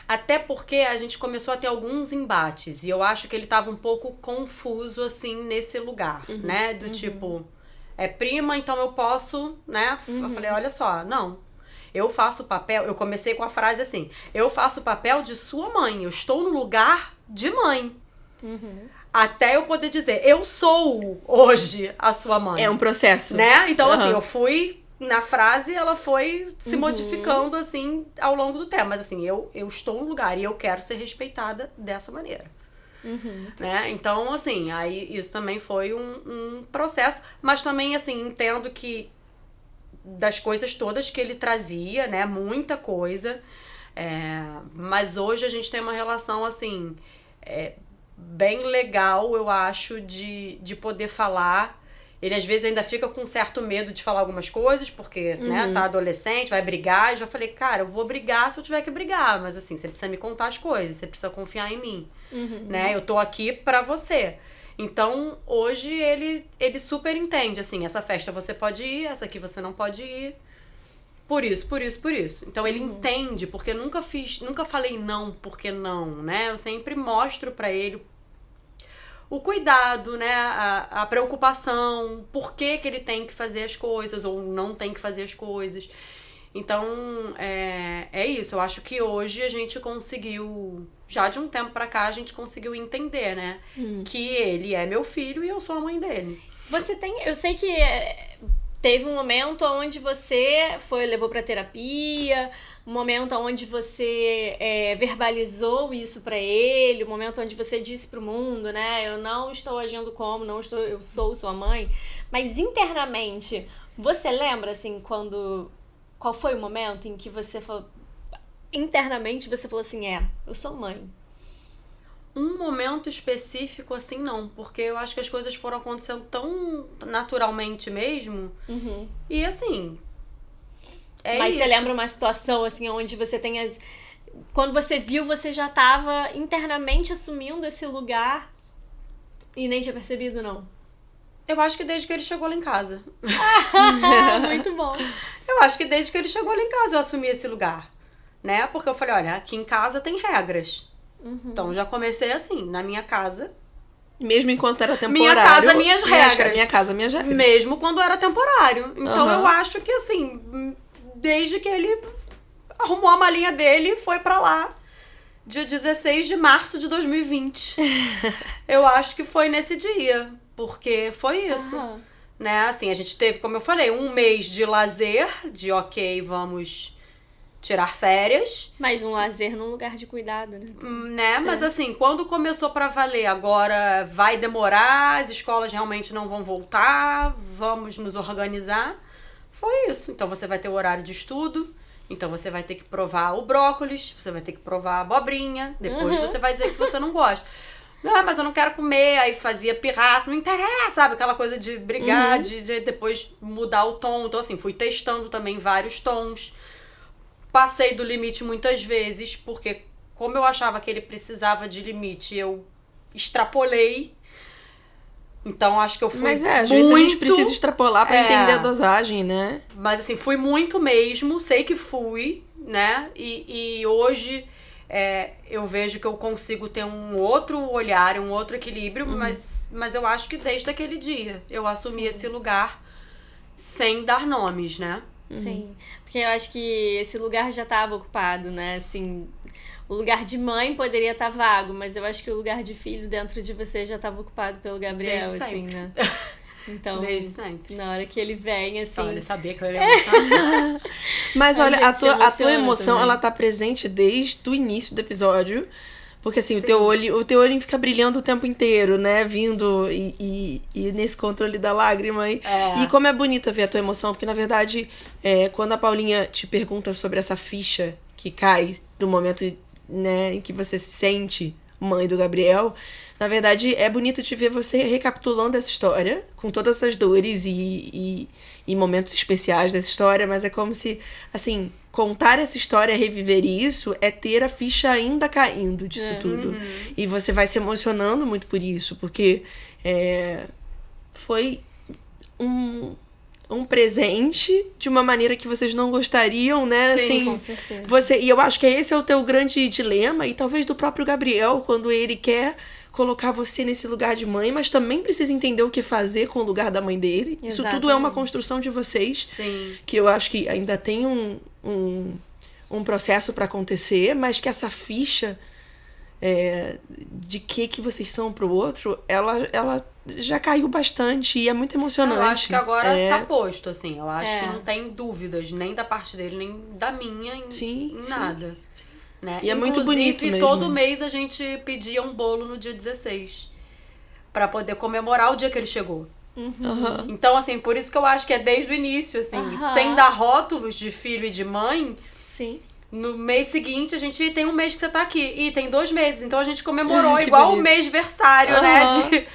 Até porque a gente começou a ter alguns embates. E eu acho que ele tava um pouco confuso, assim, nesse lugar, né? Do tipo, é prima, então eu posso, né? Eu falei, olha só, não. Eu faço o papel... Eu comecei com a frase assim, eu faço o papel de sua mãe. Eu estou no lugar de mãe. Até eu poder dizer, eu sou hoje a sua mãe. É um processo. Né? Então, assim, eu fui... Na frase, ela foi se modificando, assim, ao longo do tempo. Mas, assim, eu estou no lugar e eu quero ser respeitada dessa maneira. Né? Então, assim, aí isso também foi um processo. Mas também, assim, entendo que das coisas todas que ele trazia, né? Muita coisa. Mas hoje a gente tem uma relação, assim, bem legal, eu acho, de poder falar. Ele às vezes ainda fica com certo medo de falar algumas coisas, porque, né, tá adolescente, vai brigar. Eu já falei, cara, eu vou brigar se eu tiver que brigar, mas assim, você precisa me contar as coisas, você precisa confiar em mim, né? Eu tô aqui pra você. Então, hoje ele super entende, assim, essa festa você pode ir, essa aqui você não pode ir. por isso. Então ele entende, porque nunca falei não porque não, né? Eu sempre mostro pra ele o cuidado, né? A preocupação, por que ele tem que fazer as coisas ou não tem que fazer as coisas. Então, é isso. Eu acho que hoje a gente conseguiu, já de um tempo pra cá, a gente conseguiu entender, né? Que ele é meu filho e eu sou a mãe dele. Eu sei que teve um momento onde você levou pra terapia, um momento onde você verbalizou isso pra ele, um momento onde você disse pro mundo, né? Eu não estou agindo eu sou sua mãe. Mas internamente, você lembra, assim, qual foi o momento em que você falou... Internamente você falou assim, eu sou mãe. Um momento específico, assim, não. Porque eu acho que as coisas foram acontecendo tão naturalmente mesmo. E, assim, Mas isso. você lembra uma situação, assim, onde você tenha... Quando você viu, você já estava internamente assumindo esse lugar e nem tinha percebido, não? Eu acho que desde que ele chegou lá em casa. Muito bom. Eu acho que desde que ele chegou lá em casa eu assumi esse lugar. Né? Porque eu falei, olha, aqui em casa tem regras. Então, já comecei assim, na minha casa. Mesmo enquanto era temporário. Minha casa, minhas regras. Minha casa, minhas regras. Mesmo quando era temporário. Então, eu acho que assim, desde que ele arrumou a malinha dele e foi pra lá, dia 16 de março de 2020. Eu acho que foi nesse dia. Porque foi isso. Né? Assim, a gente teve, como eu falei, um mês de lazer, de vamos tirar férias. Mas um lazer num lugar de cuidado, né? Mas assim, quando começou pra valer, agora vai demorar, as escolas realmente não vão voltar, vamos nos organizar. Foi isso. Então você vai ter o horário de estudo, então você vai ter que provar o brócolis, você vai ter que provar a abobrinha, depois você vai dizer que você não gosta. Mas eu não quero comer, aí fazia pirraça, não interessa, sabe? Aquela coisa de brigar, de depois mudar o tom. Então assim, fui testando também vários tons. Passei do limite muitas vezes, porque como eu achava que ele precisava de limite, eu extrapolei. Então, acho que eu fui Mas às vezes a gente precisa extrapolar pra entender a dosagem, né? Mas assim, fui muito mesmo, sei que fui, né? E hoje eu vejo que eu consigo ter um outro olhar, um outro equilíbrio, mas eu acho que desde aquele dia eu assumi esse lugar sem dar nomes, né? Sim, porque eu acho que esse lugar já estava ocupado, né? Assim, o lugar de mãe poderia estar vago, mas eu acho que o lugar de filho dentro de você já estava ocupado pelo Gabriel, desde assim, sempre. né? Então, desde sempre. Na hora que ele vem, assim... Olha, sabia que eu ia emocionar. Mas olha, a tua emoção, também. ela tá presente desde o início do episódio. Porque assim, o teu olho fica brilhando o tempo inteiro, né? Vindo e nesse controle da lágrima. E como é bonita ver a tua emoção, porque na verdade, quando a Paulinha te pergunta sobre essa ficha que cai do momento, né, em que você se sente mãe do Gabriel, na verdade é bonito te ver você recapitulando essa história, com todas essas dores e momentos especiais dessa história, mas é como se, assim, contar essa história, reviver isso, é ter a ficha ainda caindo disso tudo. E você vai se emocionando muito por isso, porque foi um presente de uma maneira que vocês não gostariam, né? Sim, assim, com certeza. E eu acho que esse é o teu grande dilema, e talvez do próprio Gabriel, quando ele quer colocar você nesse lugar de mãe, mas também precisa entender o que fazer com o lugar da mãe dele. Exatamente. Isso tudo é uma construção de vocês. Sim. Que eu acho que ainda tem um processo para acontecer, mas que essa ficha de que vocês são pro outro, ela já caiu bastante e é muito emocionante. Eu acho que agora tá posto, assim. Eu acho que não tem dúvidas, nem da parte dele, nem da minha, em nada. Né? E é muito bonito mesmo. E todo mês a gente pedia um bolo no dia 16 pra poder comemorar o dia que ele chegou. Então, assim, por isso que eu acho que é desde o início, assim, sem dar rótulos de filho e de mãe. Sim. No mês seguinte, a gente tem um mês que você tá aqui. E tem 2 meses. Então a gente comemorou igual bonito. o mêsversário, né?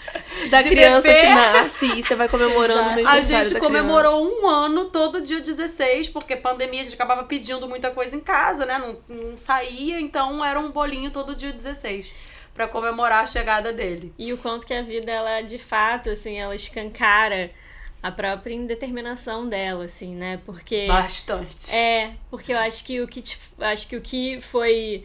Da de criança bebê. que nasce e você vai comemorando o mês A gente comemorou um ano todo dia 16, porque pandemia a gente acabava pedindo muita coisa em casa, né? Não saía, então era um bolinho todo dia 16 pra comemorar a chegada dele. E o quanto que a vida, ela de fato, assim, ela escancara a própria indeterminação dela, assim, né? Porque... Bastante. Porque eu acho que o que foi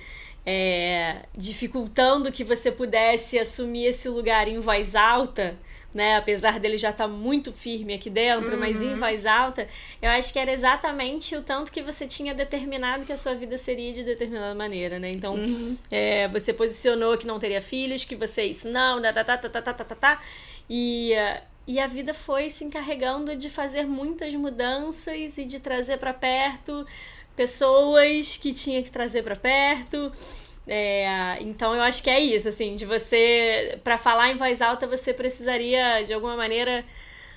dificultando que você pudesse assumir esse lugar em voz alta, né? Apesar dele já estar muito firme aqui dentro, mas em voz alta, eu acho que era exatamente o tanto que você tinha determinado que a sua vida seria de determinada maneira, né? Então, você posicionou que não teria filhos, que você isso não, e a vida foi se encarregando de fazer muitas mudanças e de trazer para perto pessoas que tinha que trazer para perto. Então eu acho que é isso, assim, de você, para falar em voz alta, você precisaria, de alguma maneira,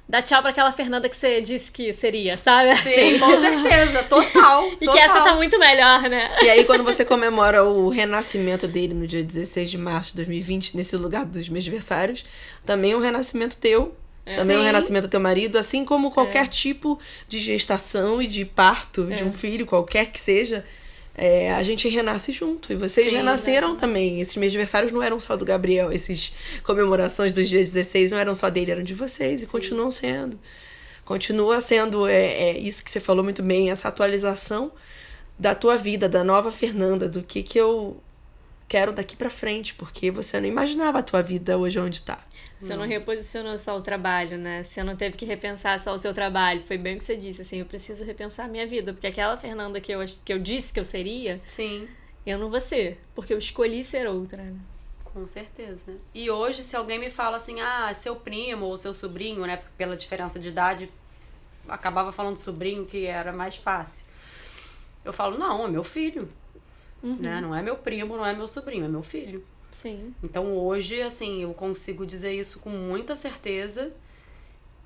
dar tchau pra aquela Fernanda que você disse que seria, sabe? Sim, com certeza, total. E que essa tá muito melhor, né? E aí, quando você comemora o renascimento dele no dia 16 de março de 2020, nesse lugar dos meus aniversários, também é um renascimento teu. Também é um renascimento do teu marido, assim como qualquer tipo de gestação e de parto de um filho, qualquer que seja, a gente renasce junto. E vocês renasceram também. Esses meus aniversários não eram só do Gabriel, essas comemorações dos dias 16 não eram só dele, eram de vocês e continuam sendo. Continua sendo isso que você falou muito bem, essa atualização da tua vida, da nova Fernanda, do que eu quero daqui pra frente, porque você não imaginava a tua vida hoje onde tá. Você não reposicionou só o trabalho, né? Você não teve que repensar só o seu trabalho. Foi bem o que você disse, assim, eu preciso repensar a minha vida. Porque aquela Fernanda que eu disse que eu seria, eu não vou ser. Porque eu escolhi ser outra, né? Com certeza. E hoje, se alguém me fala assim, seu primo ou seu sobrinho, né? Pela diferença de idade, acabava falando sobrinho, que era mais fácil. Eu falo, não, é meu filho. Né? Não é meu primo, não é meu sobrinho, é meu filho. Sim. Então hoje, assim, eu consigo dizer isso com muita certeza.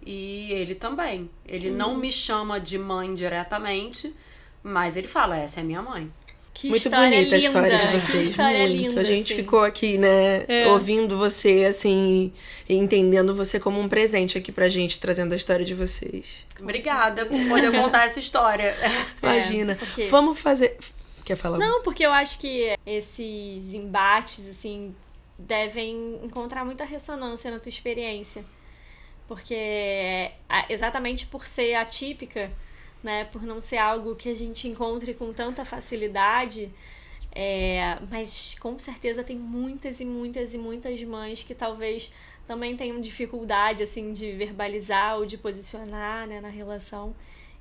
E ele também. Ele não me chama de mãe diretamente, mas ele fala, essa é minha mãe. Que muito bonita a história de vocês. Que história linda, a gente assim. ficou aqui, né, ouvindo você, assim, e entendendo você como um presente aqui pra gente, trazendo a história de vocês. Obrigada por poder contar essa história. Imagina. Porque... Vamos fazer... Quer falar? Não, porque eu acho que esses embates, assim, devem encontrar muita ressonância na tua experiência. Porque exatamente por ser atípica, né, por não ser algo que a gente encontre com tanta facilidade, mas com certeza tem muitas e muitas e muitas mães que talvez também tenham dificuldade, assim, de verbalizar ou de posicionar, né, na relação.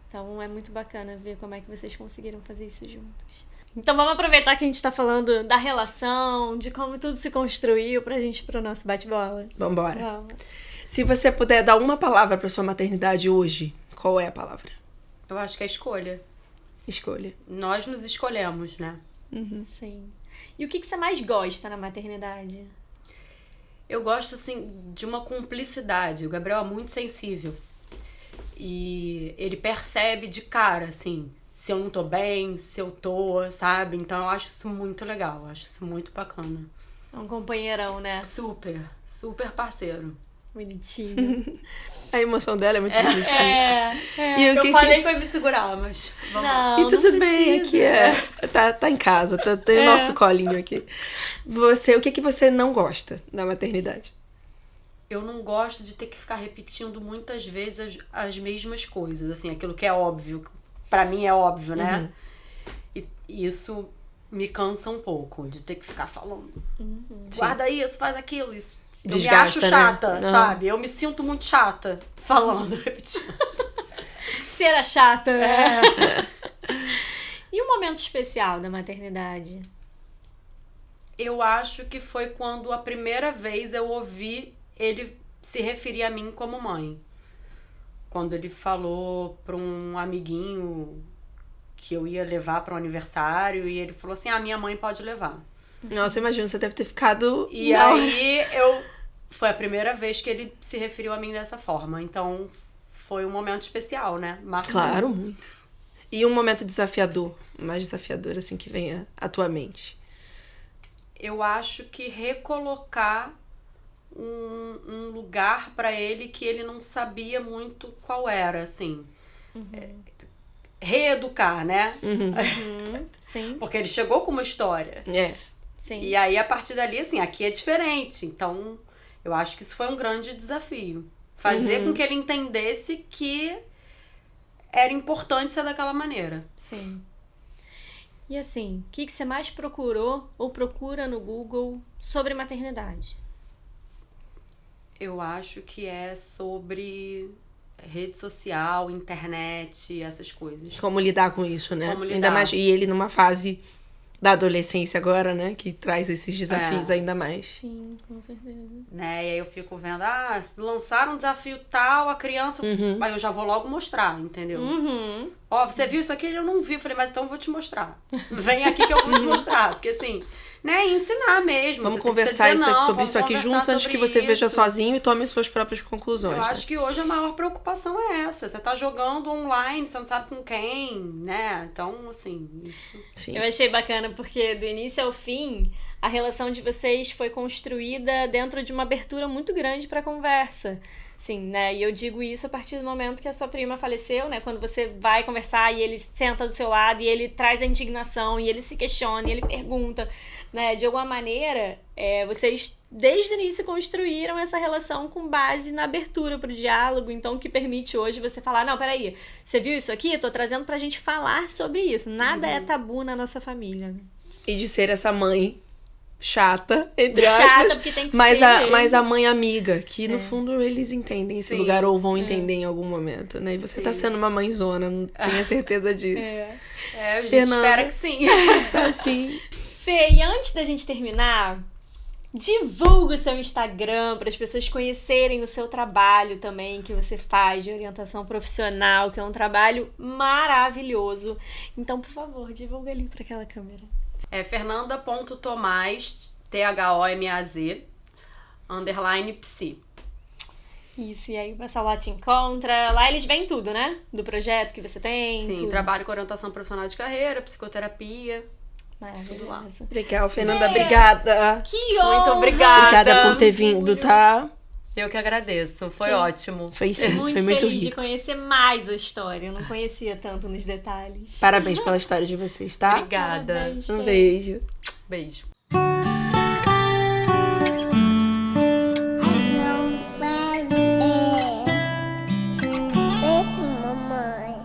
Então é muito bacana ver como é que vocês conseguiram fazer isso juntos. Então vamos aproveitar que a gente tá falando da relação, de como tudo se construiu pra gente ir pro nosso bate-bola. Vambora. Vamos. Se você puder dar uma palavra pra sua maternidade hoje, qual é a palavra? Eu acho que é escolha. Escolha. Nós nos escolhemos, né? Sim. E o que você mais gosta na maternidade? Eu gosto, assim, de uma cumplicidade. O Gabriel é muito sensível. E ele percebe de cara, assim, se eu não tô bem, se eu tô, sabe? Então eu acho isso muito legal, eu acho isso muito bacana. É um companheirão, né? Super, super parceiro. Bonitinho. A emoção dela é muito bonitinha. E eu falei que eu ia me segurar, mas vamos lá. E tudo bem, aqui você tá em casa, tem o nosso colinho aqui. O que você não gosta da maternidade? Eu não gosto de ter que ficar repetindo muitas vezes as mesmas coisas, assim, aquilo que é óbvio. Pra mim é óbvio, né? E isso me cansa um pouco, de ter que ficar falando. Guarda isso, faz aquilo, isso. Eu Desgasta, me acho chata, né? sabe? Eu me sinto muito chata falando, repetindo. Ser a chata. E um momento especial da maternidade? Eu acho que foi quando a primeira vez eu ouvi ele se referir a mim como mãe. Quando ele falou para um amiguinho que eu ia levar para um aniversário e ele falou assim, minha mãe pode levar. Nossa, imagina, você deve ter ficado... E aí foi a primeira vez que ele se referiu a mim dessa forma. Então foi um momento especial, né? Marcou. Claro, muito. E um momento desafiador, mais desafiador assim que venha à tua mente? Eu acho que recolocar um lugar pra ele que ele não sabia muito qual era, assim. Reeducar, né? Sim. Porque ele chegou com uma história. Sim. E aí, a partir dali, assim, aqui é diferente. Então, eu acho que isso foi um grande desafio. Fazer com que ele entendesse que era importante ser daquela maneira. Sim. E assim, o que você mais procurou ou procura no Google sobre maternidade? Eu acho que é sobre rede social, internet, essas coisas. Como lidar com isso, né? Como lidar. Ainda mais, e ele numa fase da adolescência agora, né? Que traz esses desafios ainda mais. Sim, com certeza. Né? E aí eu fico vendo, lançaram um desafio tal, a criança... Aí eu já vou logo mostrar, entendeu? Ó, você viu isso aqui? Eu não vi. Eu falei, mas então eu vou te mostrar. Vem aqui que eu vou te mostrar. Porque assim, né? Ensinar mesmo. Vamos Você tem que conversar dizer, sobre isso aqui juntos antes que você veja sozinho e tome suas próprias conclusões. Eu né? acho que hoje a maior preocupação é essa. Você tá jogando online, você não sabe com quem, né? Então, assim, isso... Sim. Eu achei bacana porque do início ao fim, a relação de vocês foi construída dentro de uma abertura muito grande para conversa. Sim, né? E eu digo isso a partir do momento que a sua prima faleceu, né? Quando você vai conversar e ele senta do seu lado e ele traz a indignação e ele se questiona e ele pergunta, né? De alguma maneira, vocês desde o início construíram essa relação com base na abertura pro diálogo, então que permite hoje você falar, não, peraí, você viu isso aqui? Eu tô trazendo pra gente falar sobre isso. Nada é tabu na nossa família. E de ser essa mãe chata, entre Chata, aspas, porque tem que mas ser a, ele. mas a mãe amiga, que no fundo eles entendem esse Sim. lugar ou vão entender em algum momento, né? E você tá sendo uma mãezona, não tenha certeza disso. a gente Fernanda. espera que sim. Assim, Fê, e antes da gente terminar, divulga o seu Instagram para as pessoas conhecerem o seu trabalho também que você faz de orientação profissional, que é um trabalho maravilhoso. Então, por favor, divulga ali para aquela câmera. É fernanda.tomaz, THOMAZ, _psi. Isso, e aí o pessoal lá te encontra. Lá eles veem tudo, né? Do projeto que você tem. Sim, tudo. trabalho com orientação profissional de carreira, psicoterapia. Maravilhoso. tudo lá. legal, Fernanda, obrigada. Que honra! Muito obrigada. Obrigada por ter vindo, tá? Eu que agradeço, foi ótimo. Foi sim, Muito foi muito feliz de rico. conhecer mais a história. Eu não conhecia tanto nos detalhes. Parabéns pela história de vocês, tá? Obrigada. Parabéns, Um Fê. beijo. Beijo. Beijo, mamãe.